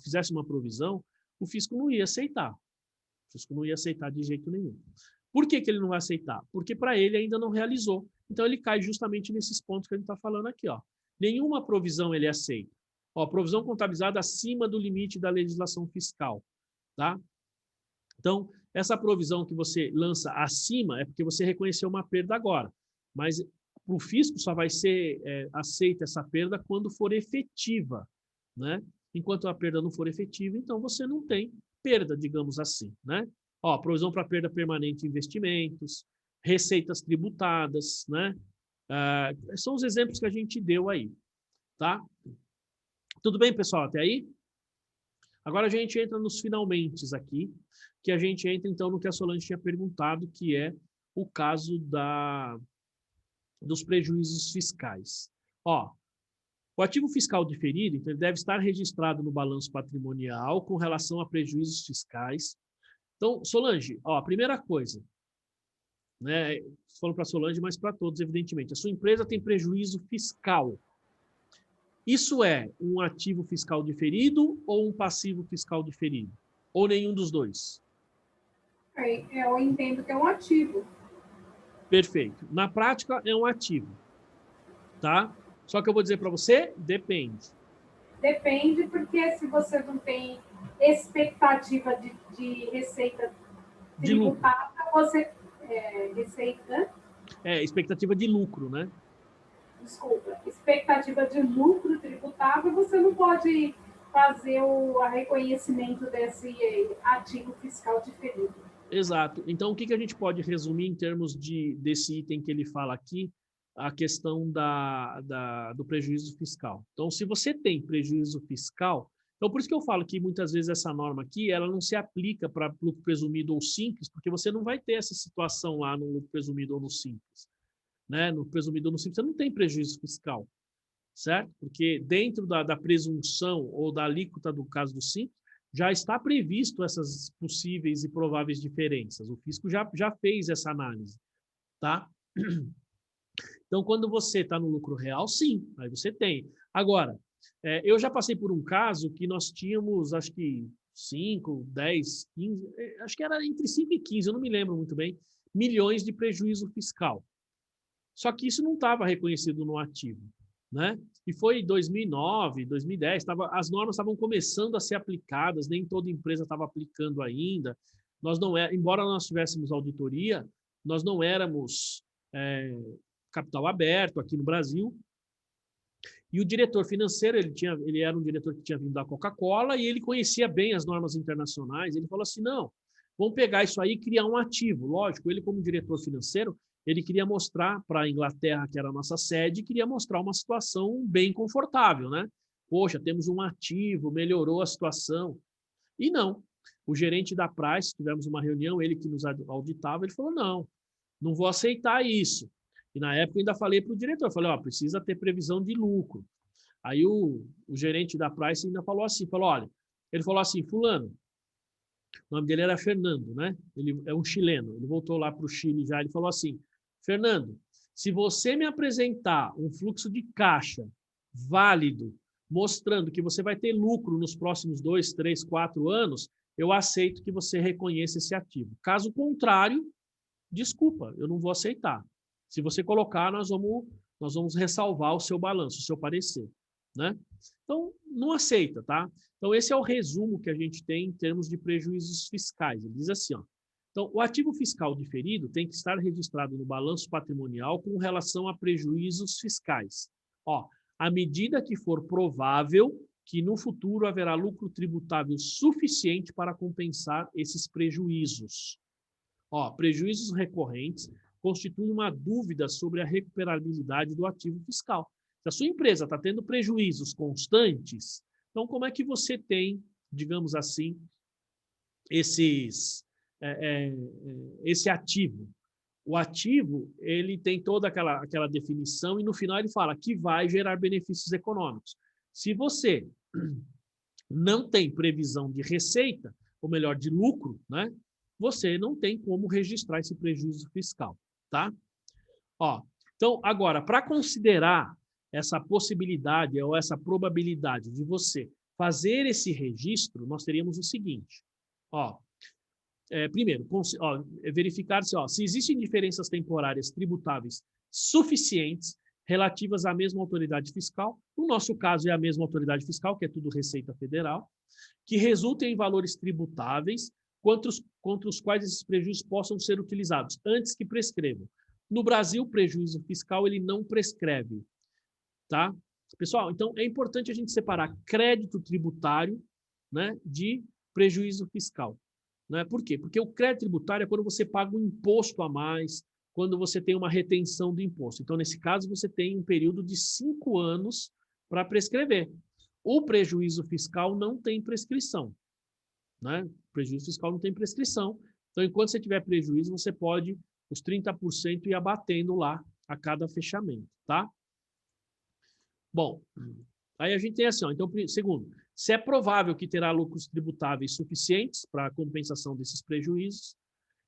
A: fizesse uma provisão, o fisco não ia aceitar. O fisco não ia aceitar de jeito nenhum. Por que ele não vai aceitar? Porque para ele ainda não realizou. Então, ele cai justamente nesses pontos que a gente está falando aqui, ó. Nenhuma provisão ele aceita. Ó, provisão contabilizada acima do limite da legislação fiscal, tá? Então, essa provisão que você lança acima é porque você reconheceu uma perda agora. Mas para o fisco só vai ser aceita essa perda quando for efetiva, né? Enquanto a perda não for efetiva, então você não tem perda, digamos assim, né? Ó, provisão para perda permanente em investimentos, receitas tributadas, né? São os exemplos que a gente deu aí, tá? Tudo bem, pessoal, até aí? Agora a gente entra nos finalmentes aqui, que a gente entra, então, no que a Solange tinha perguntado, que é o caso dos prejuízos fiscais. Ó, o ativo fiscal diferido, então, ele deve estar registrado no balanço patrimonial com relação a prejuízos fiscais. Então, Solange, ó, a primeira coisa, né, falando para a Solange, mas para todos, evidentemente, a sua empresa tem prejuízo fiscal. Isso é um ativo fiscal diferido ou um passivo fiscal diferido? Ou nenhum dos dois?
B: Eu entendo que é um ativo.
A: Perfeito. Na prática, é um ativo. Tá? Só que eu vou dizer para você, depende.
B: Depende, porque se você não tem expectativa de receita tributável, você... receita...
A: expectativa de lucro, né?
B: Desculpa. Expectativa de lucro tributável, você não pode fazer o reconhecimento desse ativo fiscal diferido.
A: Exato. Então, o que a gente pode resumir em termos desse item que ele fala aqui, a questão do prejuízo fiscal. Então, se você tem prejuízo fiscal, então por isso que eu falo que muitas vezes essa norma aqui, ela não se aplica para lucro presumido ou simples, porque você não vai ter essa situação lá no lucro presumido ou no simples. Né? No presumido ou no simples, você não tem prejuízo fiscal. certo? Porque dentro da presunção ou da alíquota do caso do simples, já está previsto essas possíveis e prováveis diferenças. O fisco já fez essa análise, tá? Então, quando você está no lucro real, sim, aí você tem. Agora, eu já passei por um caso que nós tínhamos, acho que 5, 10, 15, acho que era entre 5 e 15, eu não me lembro muito bem, milhões de prejuízo fiscal. Só que isso não estava reconhecido no ativo, né? E foi em 2009, 2010, as normas estavam começando a ser aplicadas, nem toda empresa estava aplicando ainda. Embora nós tivéssemos auditoria, nós não éramos capital aberto aqui no Brasil. E o diretor financeiro, ele era um diretor que tinha vindo da Coca-Cola e ele conhecia bem as normas internacionais. Ele falou assim, não, vamos pegar isso aí e criar um ativo. Lógico, ele como diretor financeiro, ele queria mostrar para a Inglaterra, que era a nossa sede, queria mostrar uma situação bem confortável, né? Poxa, temos um ativo, melhorou a situação. E não. O gerente da Price, tivemos uma reunião, ele que nos auditava, ele falou, não vou aceitar isso. E na época eu ainda falei para o diretor, falei, precisa ter previsão de lucro. Aí o gerente da Price ainda falou assim, ele falou assim, fulano, o nome dele era Fernando, né? Ele é um chileno, ele voltou lá para o Chile já, ele falou assim, Fernando, se você me apresentar um fluxo de caixa válido, mostrando que você vai ter lucro nos próximos 2, 3, 4 anos, eu aceito que você reconheça esse ativo. Caso contrário, desculpa, eu não vou aceitar. Se você colocar, nós vamos ressalvar o seu balanço, o seu parecer, né? Então, não aceita, tá? Então, esse é o resumo que a gente tem em termos de prejuízos fiscais. Ele diz assim, ó, então, o ativo fiscal diferido tem que estar registrado no balanço patrimonial com relação a prejuízos fiscais. Ó, à medida que for provável que no futuro haverá lucro tributável suficiente para compensar esses prejuízos. Ó, prejuízos recorrentes constituem uma dúvida sobre a recuperabilidade do ativo fiscal. Se a sua empresa está tendo prejuízos constantes, então como é que você tem, digamos assim, esse ativo? O ativo, ele tem toda aquela definição e no final ele fala que vai gerar benefícios econômicos. Se você não tem previsão de receita, ou melhor, de lucro, né, você não tem como registrar esse prejuízo fiscal, tá? Ó, então, agora, para considerar essa possibilidade ou essa probabilidade de você fazer esse registro, nós teríamos o seguinte, ó, primeiro, verificar se existem diferenças temporárias tributáveis suficientes relativas à mesma autoridade fiscal, no nosso caso é a mesma autoridade fiscal, que é tudo Receita Federal, que resultem em valores tributáveis contra os quais esses prejuízos possam ser utilizados, antes que prescrevam. No Brasil, o prejuízo fiscal ele não prescreve, tá? Pessoal, então é importante a gente separar crédito tributário, né, de prejuízo fiscal. Né? Por quê? Porque o crédito tributário é quando você paga um imposto a mais, quando você tem uma retenção do imposto. Então, nesse caso, você tem um período de 5 anos para prescrever. O prejuízo fiscal não tem prescrição. Né? O prejuízo fiscal não tem prescrição. Então, enquanto você tiver prejuízo, você pode, os 30% ir abatendo lá a cada fechamento. Tá? Bom, aí a gente tem assim, ó, então, segundo, se é provável que terá lucros tributáveis suficientes para a compensação desses prejuízos,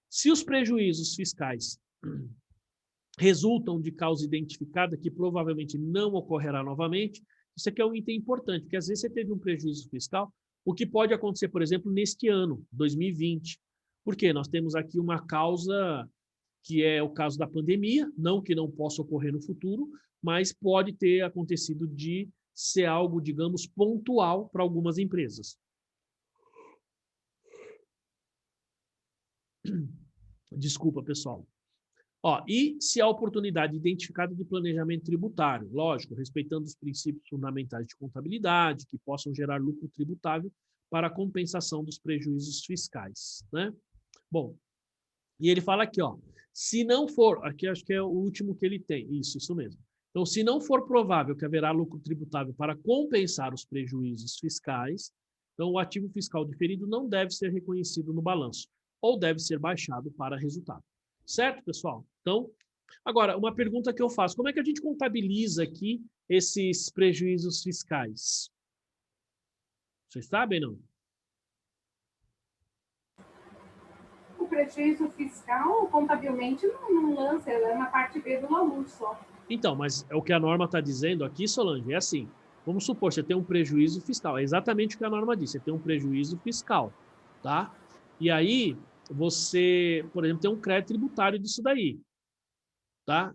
A: se os prejuízos fiscais resultam de causa identificada, que provavelmente não ocorrerá novamente, isso aqui é um item importante, porque às vezes você teve um prejuízo fiscal, o que pode acontecer, por exemplo, neste ano, 2020. Por quê? Nós temos aqui uma causa que é o caso da pandemia, não que não possa ocorrer no futuro, mas pode ter acontecido de ser algo, digamos, pontual para algumas empresas. Desculpa, pessoal. Ó, e se a oportunidade identificada de planejamento tributário, lógico, respeitando os princípios fundamentais de contabilidade, que possam gerar lucro tributável para a compensação dos prejuízos fiscais, né? Bom, e ele fala aqui, ó, se não for, aqui acho que é o último que ele tem, isso mesmo. Então, se não for provável que haverá lucro tributável para compensar os prejuízos fiscais, então o ativo fiscal diferido não deve ser reconhecido no balanço, ou deve ser baixado para resultado. Certo, pessoal? Então, agora, uma pergunta que eu faço, como é que a gente contabiliza aqui esses prejuízos fiscais? Vocês sabem, não?
B: O prejuízo fiscal, contabilmente, não lança, ela é na parte B do LALUR só.
A: Então, mas o que a norma está dizendo aqui, Solange, é assim. Vamos supor, você tem um prejuízo fiscal. É exatamente o que a norma diz. Você tem um prejuízo fiscal, tá? E aí, você, por exemplo, tem um crédito tributário disso daí, tá?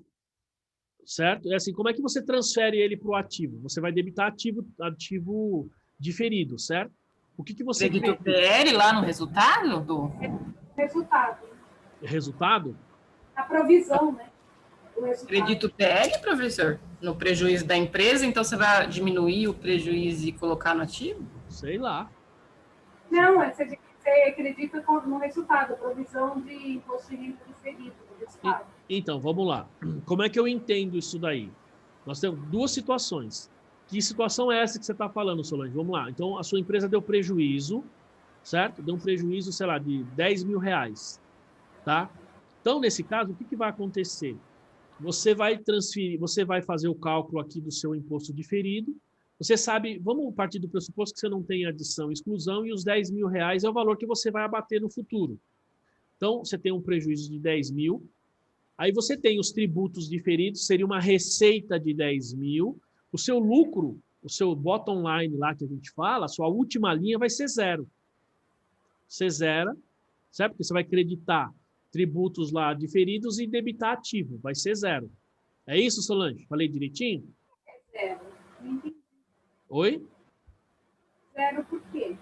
A: Certo? É assim, como é que você transfere ele para o ativo? Você vai debitar ativo diferido, certo? O que você...
E: Acredito o PL lá no resultado do...
B: Resultado.
A: Resultado?
B: A provisão, né?
E: Acredito o PL, professor? No prejuízo da empresa, então você vai diminuir o prejuízo e colocar no ativo?
A: Sei lá.
B: Não, você acredita no resultado, provisão de imposto de renda diferido do resultado.
A: Então, vamos lá. Como é que eu entendo isso daí? Nós temos duas situações. Que situação é essa que você está falando, Solange? Vamos lá. Então, a sua empresa deu prejuízo, certo? Deu um prejuízo, sei lá, de 10 mil reais, tá? Então, nesse caso, o que vai acontecer? Você vai transferir, você vai fazer o cálculo aqui do seu imposto diferido. Você sabe, vamos partir do pressuposto que você não tem adição e exclusão, e os 10 mil reais é o valor que você vai abater no futuro. Então, você tem um prejuízo de 10 mil, aí você tem os tributos diferidos, seria uma receita de 10 mil, o seu lucro, o seu bottom line lá que a gente fala, a sua última linha vai ser zero. Você zera, certo? Porque você vai creditar tributos lá diferidos e debitar ativo, vai ser zero. É isso, Solange? Falei direitinho?
B: Zero.
A: Oi?
B: Zero por quê?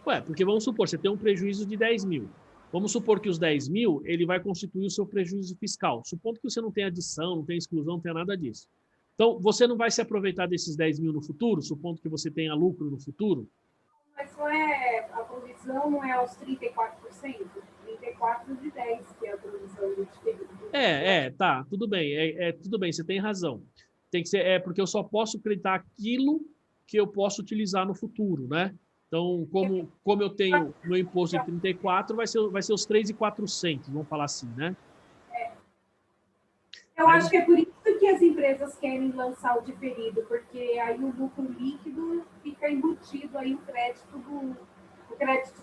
A: Ué, porque vamos supor, você tem um prejuízo de 10 mil. Vamos supor que os 10 mil, ele vai constituir o seu prejuízo fiscal. Supondo que você não tem adição, não tem exclusão, não tem nada disso. Então, você não vai se aproveitar desses 10 mil no futuro, supondo que você tenha lucro no futuro?
B: Mas não é, a provisão não é aos 34%? 34 de 10, que é a provisão do diferido.
A: Tá, tudo bem, tudo bem, você tem razão. Tem que ser, porque eu só posso creditar aquilo que eu posso utilizar no futuro, né? Então, como eu tenho meu imposto de 34, vai ser os 3.400, vamos falar assim, né?
B: Eu acho que é por isso que as empresas querem lançar o diferido, porque aí o lucro líquido fica embutido aí o crédito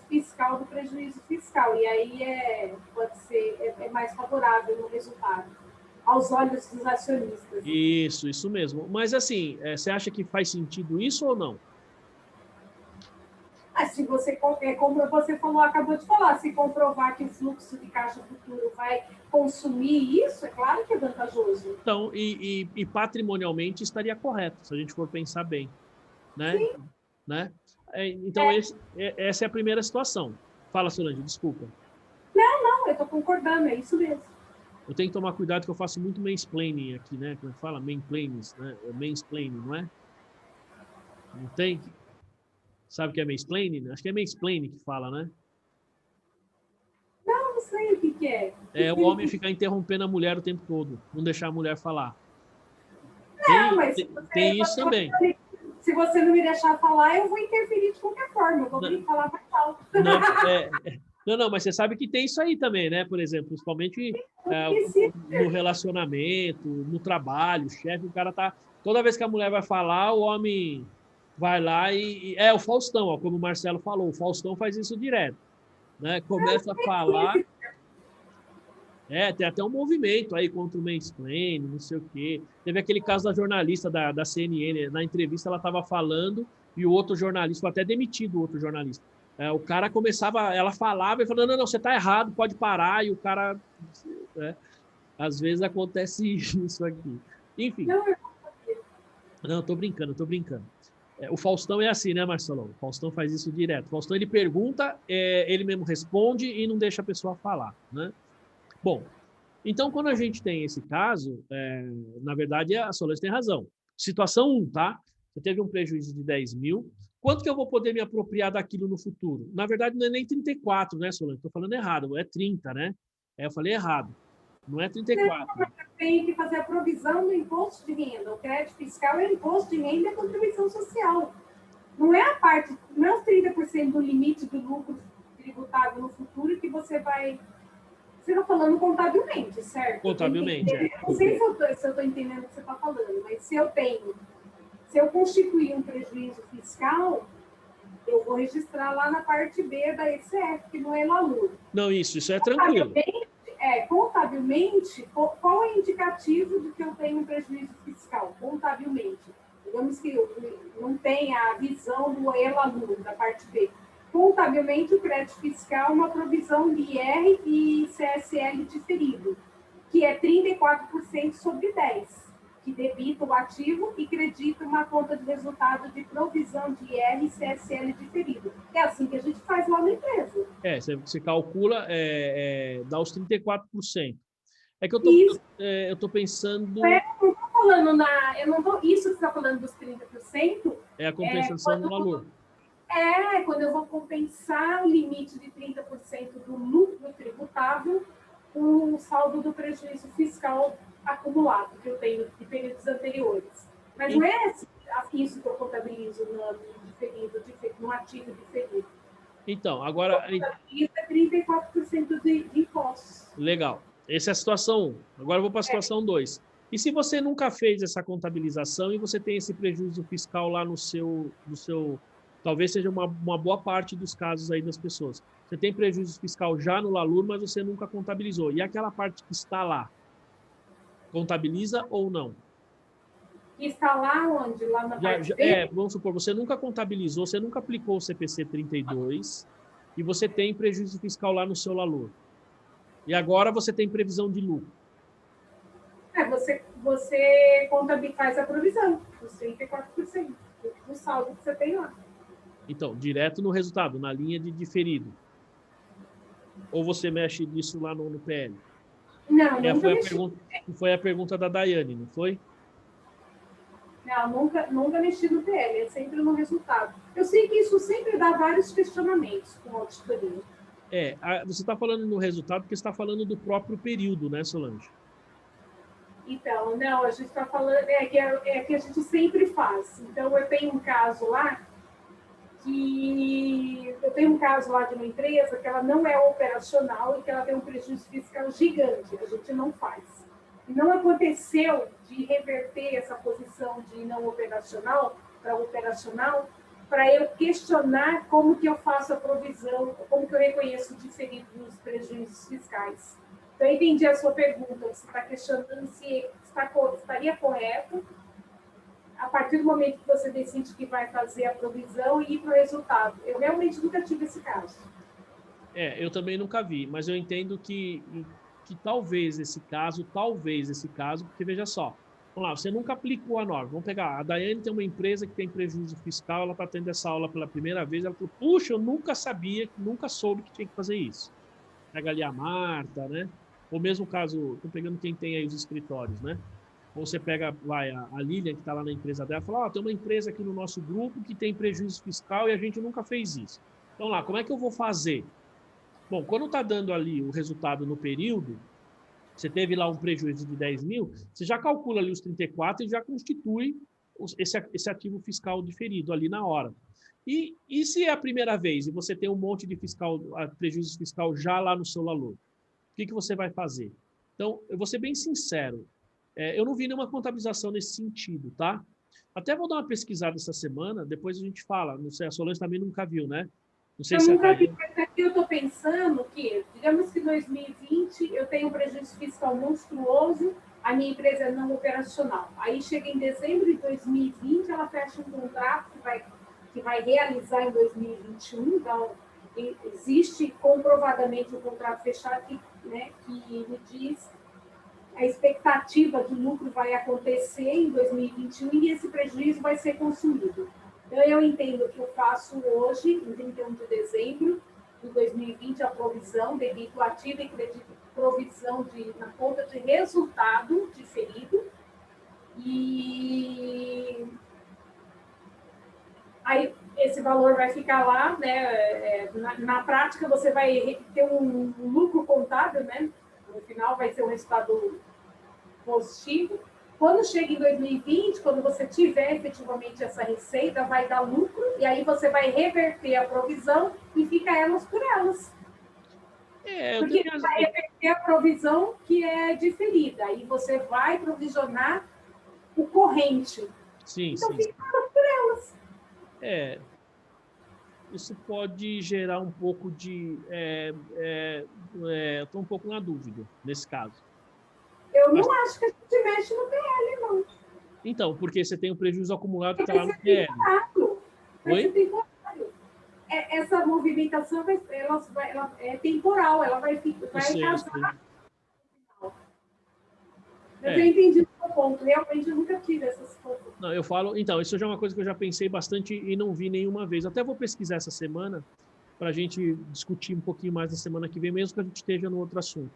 B: fiscal do prejuízo fiscal, e aí pode ser mais favorável no resultado, aos olhos dos acionistas.
A: Isso mesmo. Mas assim, você acha que faz sentido isso ou não?
B: Se você, como você falou, acabou de falar, se comprovar que o fluxo de caixa futuro vai consumir isso, é claro que é vantajoso.
A: Então, e patrimonialmente estaria correto, se a gente for pensar bem, né?
B: Sim.
A: Né? Então, essa é a primeira situação. Fala, Solange, desculpa.
B: Não, eu estou concordando, é isso mesmo.
A: Eu tenho que tomar cuidado que eu faço muito mansplaining aqui, né? Como fala? Mansplaining, né? Mansplaining, não é? Não tem? Sabe o que é mansplaining? Acho que é mansplaining que fala, né?
B: Não sei o que é.
A: É o homem ficar interrompendo a mulher o tempo todo, não deixar a mulher falar. Tem isso também.
B: Se você não me deixar falar, eu vou interferir de qualquer forma. Eu vou vir falar mais alto.
A: Não, mas você sabe que tem isso aí também, né? Por exemplo, principalmente no relacionamento, no trabalho, o chefe, o cara tá... Toda vez que a mulher vai falar, o homem vai lá e... É o Faustão, ó, como o Marcelo falou, o Faustão faz isso direto, né? Começa a falar... tem até um movimento aí contra o mansplaining, não sei o quê. Teve aquele caso da jornalista da CNN, na entrevista ela estava falando e o outro jornalista, foi até demitido o outro jornalista. O cara começava, ela falava e falava, não, você está errado, pode parar, e o cara... às vezes acontece isso aqui. Enfim. Não, tô brincando. O Faustão é assim, né, Marcelo? O Faustão faz isso direto. O Faustão, ele pergunta, ele mesmo responde e não deixa a pessoa falar, né? Bom, então, quando a gente tem esse caso, na verdade, a Solange tem razão. Situação 1, tá? Você teve um prejuízo de 10 mil. Quanto que eu vou poder me apropriar daquilo no futuro? Na verdade, não é nem 34, né, Solange? Estou falando errado, é 30, né? Eu falei errado. Não é 34.
B: Tem que fazer a provisão do imposto de renda. O crédito fiscal é imposto de renda e contribuição social. Não é a parte, não é os 30% do limite do lucro tributável no futuro que você vai... Você está falando contabilmente, certo?
A: Contabilmente,
B: Não sei se eu estou entendendo o que você está falando, mas se eu tenho Se eu constituir um prejuízo fiscal, eu vou registrar lá na parte B da ECF, que não é LALUR.
A: Não, isso é tranquilo.
B: Contabilmente, qual é o indicativo de que eu tenho um prejuízo fiscal? Contabilmente. Digamos que não tem a visão do ELALUR, da parte B. Contabilmente, o crédito fiscal é uma provisão de IR e CSL diferido, que é 34% sobre 10%, que debita o ativo e credita uma conta de resultado de provisão de IR e CSL diferido. É assim que a gente faz lá na empresa.
A: Você calcula, dá os 34%. É que eu tô pensando...
B: Eu não estou falando isso que você está falando dos 30%...
A: É a compensação do valor.
B: Quando eu vou compensar o limite de 30% do lucro tributável com o saldo do prejuízo fiscal acumulado que eu tenho de períodos anteriores. Mas não é isso que eu contabilizo no ativo diferido.
A: Então, agora...
B: Isso é 34% de impostos.
A: Legal. Essa é a situação 1. Agora eu vou para a situação 2. E se você nunca fez essa contabilização e você tem esse prejuízo fiscal lá no seu talvez seja uma boa parte dos casos aí das pessoas. Você tem prejuízo fiscal já no LALUR, mas você nunca contabilizou. E aquela parte que está lá, contabiliza ou não?
B: Que está lá onde? Lá na parte B?
A: Vamos supor, você nunca contabilizou, você nunca aplicou o CPC 32 e você tem prejuízo fiscal lá no seu LALUR. E agora você tem previsão de lucro.
B: Você faz a provisão, os 34% do saldo que você tem lá.
A: Então, direto no resultado, na linha de diferido. Ou você mexe nisso lá no PL?
B: Não, nunca mexi.
A: Foi a pergunta da Daiane, não foi?
B: Não, nunca mexi no PL, é sempre no resultado. Eu sei que isso sempre dá vários questionamentos com a auditoria.
A: Você está falando no resultado porque você está falando do próprio período, né, Solange?
B: Então, não, a gente está falando, que a gente sempre faz. Então, eu tenho um caso lá de uma empresa que ela não é operacional e que ela tem um prejuízo fiscal gigante, a gente não faz. E não aconteceu de reverter essa posição de não operacional para operacional, para eu questionar como que eu faço a provisão, como que eu reconheço o diferido nos prejuízos fiscais. Então, eu entendi a sua pergunta, você está questionando se estaria correto a partir do momento que você decide que vai fazer a provisão e ir para o resultado. Eu realmente nunca tive esse caso.
A: Eu também nunca vi, mas eu entendo que talvez esse caso, porque veja só, vamos lá, você nunca aplicou a norma. Vamos pegar, a Daiane tem uma empresa que tem prejuízo fiscal, ela está tendo essa aula pela primeira vez, ela falou, puxa, eu nunca soube que tinha que fazer isso. Pega ali a Marta, né? Ou mesmo caso, estou pegando quem tem aí os escritórios, né? Ou você pega, a Lilian, que está lá na empresa dela, fala, tem uma empresa aqui no nosso grupo que tem prejuízo fiscal e a gente nunca fez isso. Então lá, como é que eu vou fazer? Bom, quando está dando ali o resultado no período, você teve lá um prejuízo de 10 mil, você já calcula ali os 34 e já constitui esse ativo fiscal diferido ali na hora. E se é a primeira vez e você tem um monte de prejuízo fiscal já lá no seu LALUR, o que você vai fazer? Então, eu vou ser bem sincero, eu não vi nenhuma contabilização nesse sentido, tá? Até vou dar uma pesquisada essa semana, depois a gente fala. Não sei, a Solange também nunca viu, né? Não sei se
B: nunca vi, mas aqui eu estou pensando que, digamos que em 2020 eu tenho um prejuízo fiscal monstruoso, a minha empresa é não operacional. Aí chega em dezembro de 2020, ela fecha um contrato que vai realizar em 2021, então existe comprovadamente um contrato fechado que me diz a expectativa de lucro vai acontecer em 2021 e esse prejuízo vai ser consumido. Então, eu entendo que eu faço hoje, em 31 de dezembro de 2020, a provisão, débito ativo e crédito, provisão na conta de resultado diferido. E aí, esse valor vai ficar lá, né? Na prática, você vai ter um lucro contábil, né? No final, vai ser um resultado positivo. Quando chega em 2020, quando você tiver efetivamente essa receita, vai dar lucro, e aí você vai reverter a provisão e fica elas por elas. Porque vai reverter a provisão que é diferida, aí você vai provisionar o corrente.
A: Sim,
B: Então,
A: sim.
B: fica por elas.
A: Isso pode gerar um pouco de... eu estou um pouco na dúvida, nesse caso.
B: Eu não acho que a gente mexe no PL, não.
A: Então, porque você tem o prejuízo acumulado que está lá
B: Vai
A: no
B: ser
A: PL.
B: temporário. Vai
A: Oi?
B: ser temporário. Essa movimentação ela é temporal, ela vai casar. Mas eu entendi o seu ponto. Realmente, eu nunca tive essas coisas.
A: Não, eu falo... Então, isso já é uma coisa que eu já pensei bastante e não vi nenhuma vez. Até vou pesquisar essa semana para a gente discutir um pouquinho mais na semana que vem, mesmo que a gente esteja no outro assunto.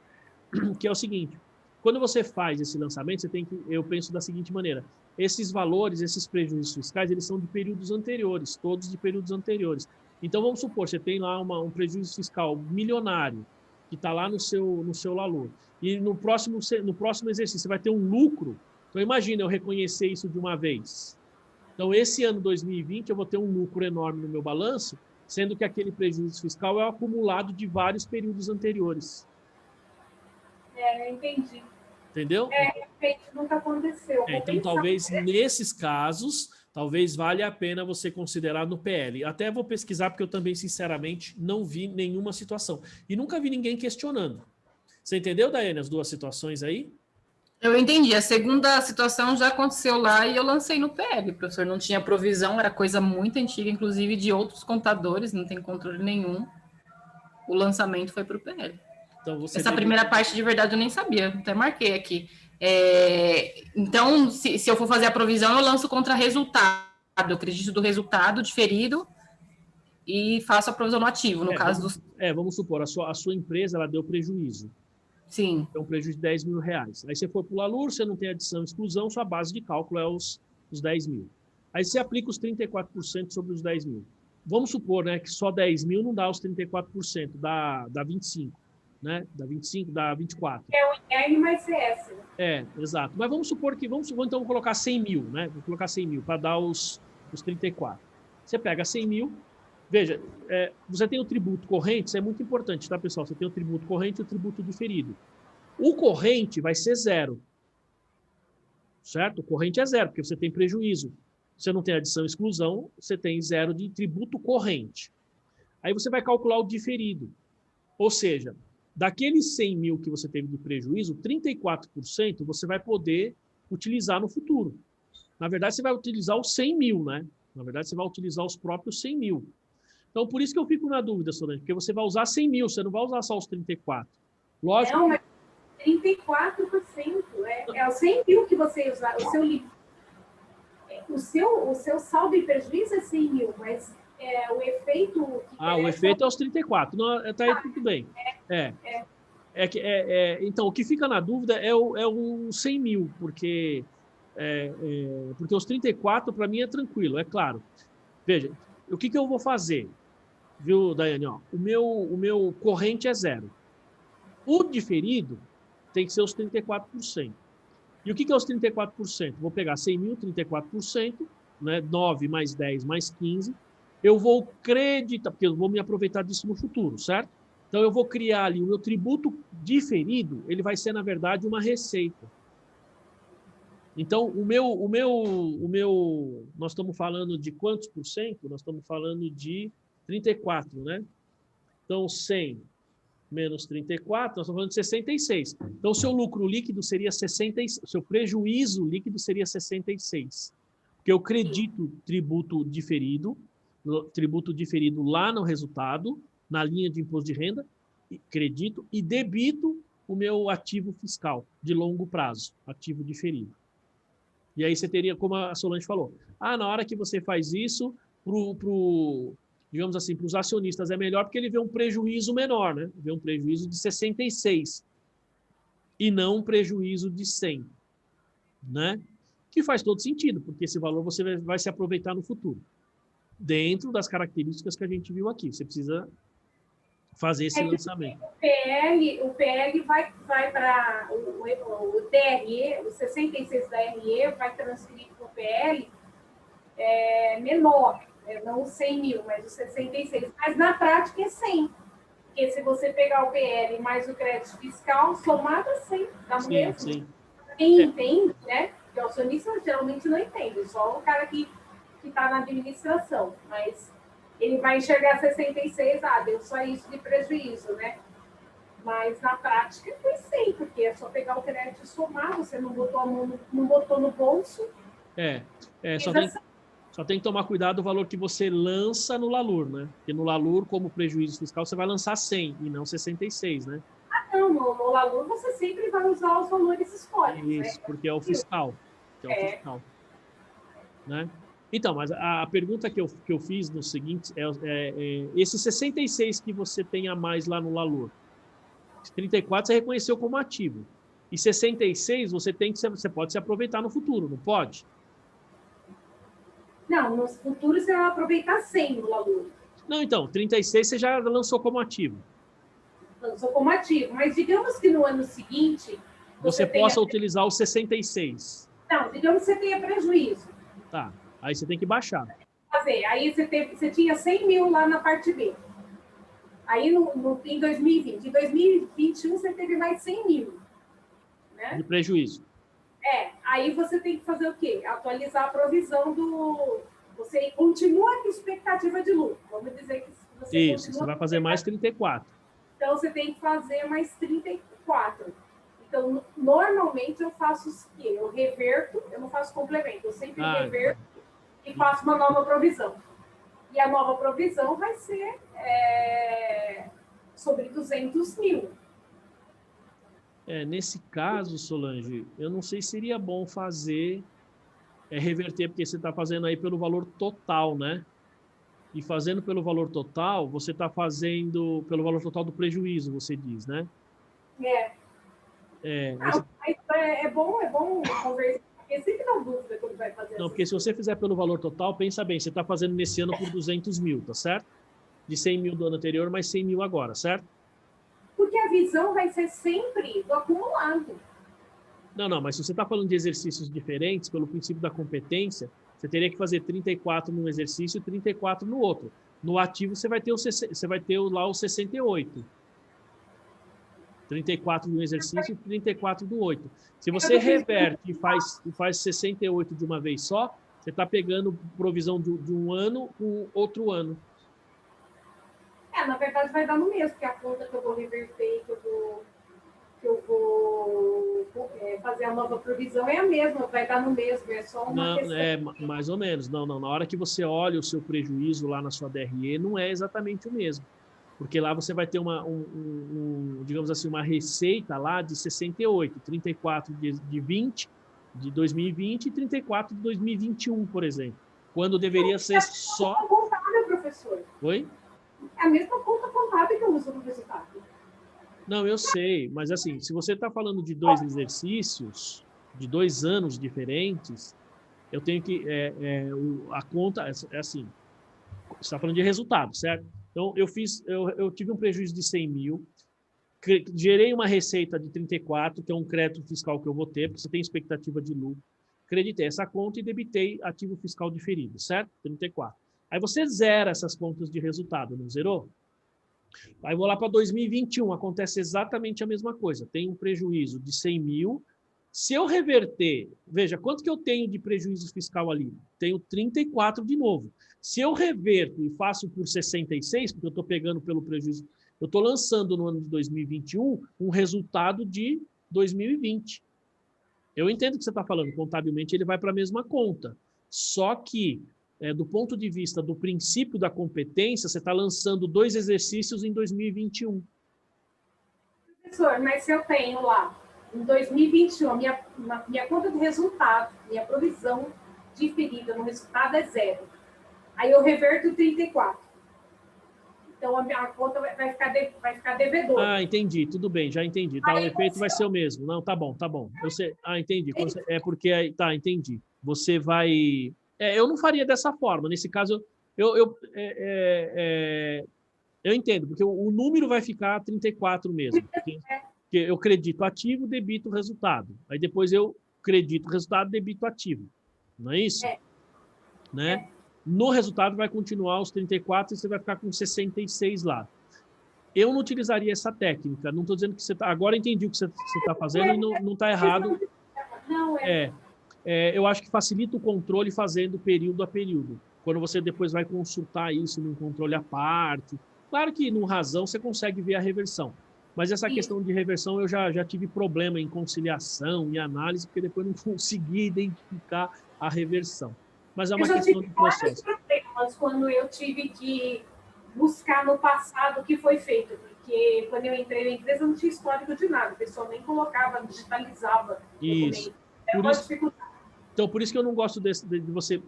A: Que é o seguinte, quando você faz esse lançamento, eu penso da seguinte maneira, esses valores, esses prejuízos fiscais, eles são de períodos anteriores, todos de períodos anteriores. Então, vamos supor, você tem lá um prejuízo fiscal milionário, que está lá no seu LALUR, e no próximo exercício você vai ter um lucro. Então, imagina eu reconhecer isso de uma vez. Então, esse ano 2020, eu vou ter um lucro enorme no meu balanço, sendo que aquele prejuízo fiscal é o acumulado de vários períodos anteriores.
B: Entendi.
A: Entendeu?
B: Realmente nunca aconteceu.
A: Então, talvez nesses casos, talvez valha a pena você considerar no PL. Até vou pesquisar, porque eu também, sinceramente, não vi nenhuma situação. E nunca vi ninguém questionando. Você entendeu, Daiane, as duas situações aí?
E: Eu entendi. A segunda situação já aconteceu lá e eu lancei no PL. O professor não tinha provisão, era coisa muito antiga, inclusive de outros contadores, não tem controle nenhum. O lançamento foi para o PL.
A: Então,
E: essa primeira parte, de verdade, eu nem sabia. Até marquei aqui. Então, se eu for fazer a provisão, eu lanço contra resultado. Eu acredito do resultado diferido e faço a provisão no ativo, no caso dos...
A: Vamos supor, a sua empresa, ela deu prejuízo.
E: Sim.
A: É um prejuízo de 10 mil reais. Aí você foi para o LALUR, você não tem adição e exclusão, sua base de cálculo é os 10 mil. Aí você aplica os 34% sobre os 10 mil. Vamos supor, né, que só 10 mil não dá os 34%, dá 25, né? Dá 25, dá 24.
B: É o IR mais CS.
A: Exato. Mas vamos supor que, então, colocar 100 mil, né? Vou colocar 100 mil para dar os 34. Você pega 100 mil, veja, você tem o tributo corrente, isso é muito importante, tá, pessoal? Você tem o tributo corrente e o tributo diferido. O corrente vai ser 0. Certo? O corrente é 0, porque você tem prejuízo. Você não tem adição e exclusão, você tem 0 de tributo corrente. Aí você vai calcular o diferido. Ou seja, daqueles 100 mil que você teve de prejuízo, 34% você vai poder utilizar no futuro. Na verdade, você vai utilizar os 100 mil, né? Na verdade, você vai utilizar os próprios 100 mil. Então, por isso que eu fico na dúvida, Solange, porque você vai usar 100 mil, você não vai usar só os 34. Lógico.
B: Não, mas 34%. É os 100 mil que você usar, o seu livro. O seu saldo e prejuízo é 100 mil, mas o efeito...
A: o efeito é os 34. Não, tá aí tudo bem. Então, o que fica na dúvida é o 100 mil, porque os 34, para mim, é tranquilo, é claro. Veja, o que eu vou fazer? Viu, Daiane? Ó, o meu corrente é 0. O diferido tem que ser os 34%. E o que é os 34%? Vou pegar 100 mil, 34%, né? 9 mais 10 mais 15. Eu vou creditar, porque eu vou me aproveitar disso no futuro, certo? Então, eu vou criar ali o meu tributo diferido, ele vai ser, na verdade, uma receita. Então, nós estamos falando de quantos por cento? Nós estamos falando de 34, né? Então, 100 menos 34, nós estamos falando de 66. Então, o seu lucro líquido seria 66, o seu prejuízo líquido seria 66. Porque eu credito tributo diferido lá no resultado, na linha de imposto de renda, credito e debito o meu ativo fiscal de longo prazo, ativo diferido. E aí você teria, como a Solange falou, na hora que você faz isso, digamos assim, para os acionistas é melhor porque ele vê um prejuízo menor, né? Vê um prejuízo de 66 e não um prejuízo de 100, né? Que faz todo sentido, porque esse valor você vai se aproveitar no futuro, dentro das características que a gente viu aqui. Você precisa fazer esse lançamento.
B: O PL vai para o DRE, o 66 da RE vai transferir para o PL menor. Não os 100 mil, mas os 66. Mas na prática é 100. Porque se você pegar o PL mais o crédito fiscal, somado é 100. Dá mesmo. Sim. Quem entende, né? Porque o acionista geralmente não entende, só o cara que está na administração. Mas ele vai enxergar 66, deu só isso de prejuízo, né? Mas na prática foi sim, porque é só pegar o crédito e somar, você não botou a mão, não botou no bolso.
A: Só tem que tomar cuidado o valor que você lança no LALUR, né? Porque no LALUR, como prejuízo fiscal, você vai lançar 100 e não 66, né?
B: Não, no LALUR você sempre vai usar os valores históricos.
A: Isso,
B: né?
A: Porque é o fiscal. Fiscal. Né? Então, mas a pergunta que eu fiz no seguinte esses 66 que você tem a mais lá no LALUR, 34 você reconheceu como ativo. E 66 você pode se aproveitar no futuro, não pode?
B: Não, no futuro você vai aproveitar 100 no LALUR.
A: Não, então, 36 você já lançou como ativo.
B: Lançou como ativo, mas digamos que no ano seguinte...
A: Você possa utilizar os 66.
B: Não, digamos que você tenha prejuízo.
A: Tá, aí você tem que baixar.
B: Aí você tinha 100 mil lá na parte B. Aí em 2020. Em 2021 você teve mais 100 mil. Né?
A: De prejuízo.
B: Aí você tem que fazer o quê? Atualizar a provisão do... Você continua com expectativa de lucro. Vamos dizer que
A: você vai fazer mais 34.
B: Então, você tem que fazer mais 34. Então, normalmente eu faço o quê? Eu reverto, eu não faço complemento. Eu sempre reverto e faço uma nova provisão. E a nova provisão vai ser sobre 200 mil.
A: Nesse caso, Solange, eu não sei se seria bom fazer, reverter, porque você está fazendo aí pelo valor total, né? E fazendo pelo valor total, você está fazendo pelo valor total do prejuízo, você diz, né?
B: É bom conversar, porque sempre dá dúvida quando vai fazer.
A: Não, porque se você fizer pelo valor total, pensa bem, você está fazendo nesse ano por 200 mil, tá certo? De 100 mil do ano anterior, mais 100 mil agora, certo?
B: Porque a visão vai ser sempre do acumulado.
A: Não, mas se você está falando de exercícios diferentes, pelo princípio da competência, você teria que fazer 34 num exercício e 34 no outro. No ativo, você vai ter lá o 68. 34 no exercício e 34 do 8. Se você reverte e faz 68 de uma vez só, você está pegando provisão de um ano com outro ano.
B: Na verdade, vai dar no mesmo, porque a conta que eu vou reverter, que eu vou fazer a nova provisão é a mesma, vai dar no mesmo, é só uma questão.
A: Mais ou menos. Não. Na hora que você olha o seu prejuízo lá na sua DRE, não é exatamente o mesmo. Porque lá você vai ter digamos assim, uma receita lá de 68, 34 de 20, de 2020 e 34 de 2021, por exemplo. Quando deveria ser só...
B: É a conta contábil, professor.
A: Oi?
B: É a mesma conta contábil que eu uso no resultado.
A: Não, eu sei, mas assim, se você está falando de 2 exercícios, de 2 anos diferentes, eu tenho que... a conta é assim, você está falando de resultado, certo? Então, eu tive um prejuízo de 100 mil, gerei uma receita de 34, que é um crédito fiscal que eu vou ter, porque você tem expectativa de lucro. Creditei essa conta e debitei ativo fiscal diferido, certo? 34. Aí você zera essas contas de resultado, não zerou? Aí vou lá para 2021, acontece exatamente a mesma coisa. Tem um prejuízo de 100 mil. Se eu reverter, veja, quanto que eu tenho de prejuízo fiscal ali? Tenho 34 de novo. Se eu reverto e faço por 66, porque eu estou pegando pelo prejuízo, eu estou lançando no ano de 2021 um resultado de 2020. Eu entendo o que você está falando, contabilmente ele vai para a mesma conta. Só que, do ponto de vista do princípio da competência, você está lançando 2 exercícios em 2021.
B: Professor, mas se eu tenho lá, em 2021, minha conta de resultado, minha provisão diferida no resultado é 0. Aí eu reverto 34. Então, a minha conta vai ficar devedora.
A: Ah, entendi. Tudo bem, já entendi. Tá, o efeito vai ser o mesmo. Não, tá bom. Eu sei. Entendi. Porque... Tá, entendi. Você vai... eu não faria dessa forma. Nesse caso, eu entendo, porque o número vai ficar 34 mesmo. Porque eu acredito ativo, debito o resultado. Aí depois eu acredito o resultado, debito ativo. Não é isso? Né? No resultado vai continuar os 34 e você vai ficar com 66 lá. Eu não utilizaria essa técnica. Não estou dizendo que você está... Agora entendi o que você está fazendo e não está errado.
B: Não,
A: eu acho que facilita o controle fazendo período a período. Quando você depois vai consultar isso num controle à parte. Claro que no razão você consegue ver a reversão. Mas essa questão de reversão eu já tive problema em conciliação e análise, porque depois não consegui identificar a reversão. Mas é uma questão de processo.
B: Problemas quando eu tive que buscar no passado o que foi feito, porque quando eu entrei na empresa não tinha histórico de nada, o pessoal nem colocava, digitalizava.
A: Isso. Então, por isso que eu não gosto de você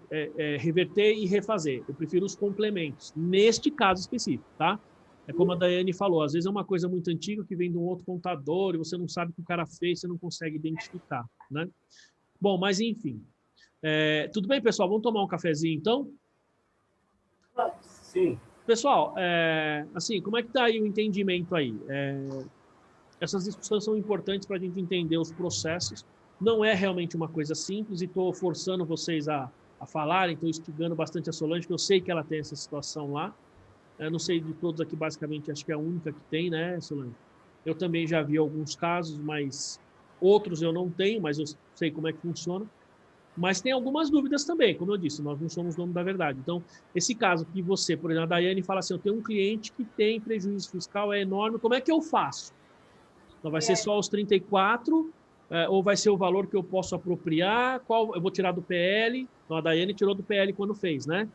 A: reverter e refazer. Eu prefiro os complementos, neste caso específico, tá? É como a Daiane falou, às vezes é uma coisa muito antiga que vem de um outro contador e você não sabe o que o cara fez, você não consegue identificar, né? Bom, mas enfim. Tudo bem, pessoal? Vamos tomar um cafezinho, então?
F: Sim.
A: Pessoal, assim, como é que está aí o entendimento aí? Essas discussões são importantes para a gente entender os processos. Não é realmente uma coisa simples e estou forçando vocês a falarem, estou instigando bastante a Solange, porque eu sei que ela tem essa situação lá. Eu não sei de todos aqui, basicamente, acho que é a única que tem, né, Solange? Eu também já vi alguns casos, mas outros eu não tenho, mas eu sei como é que funciona. Mas tem algumas dúvidas também, como eu disse, nós não somos dono da verdade. Então, esse caso que você, por exemplo, a Daiane fala assim, eu tenho um cliente que tem prejuízo fiscal, é enorme, como é que eu faço? Então, vai ser só os 34, ou vai ser o valor que eu posso apropriar? Qual eu vou tirar do PL? Então, a Daiane tirou do PL quando fez, né?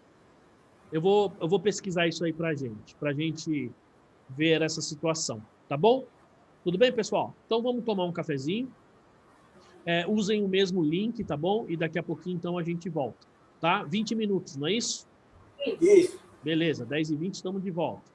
A: Eu vou pesquisar isso aí para a gente ver essa situação, tá bom? Tudo bem, pessoal? Então, vamos tomar um cafezinho. Usem o mesmo link, tá bom? E daqui a pouquinho, então, a gente volta, tá? 20 minutos, não é isso?
F: Isso.
A: Beleza, 10h20 estamos de volta.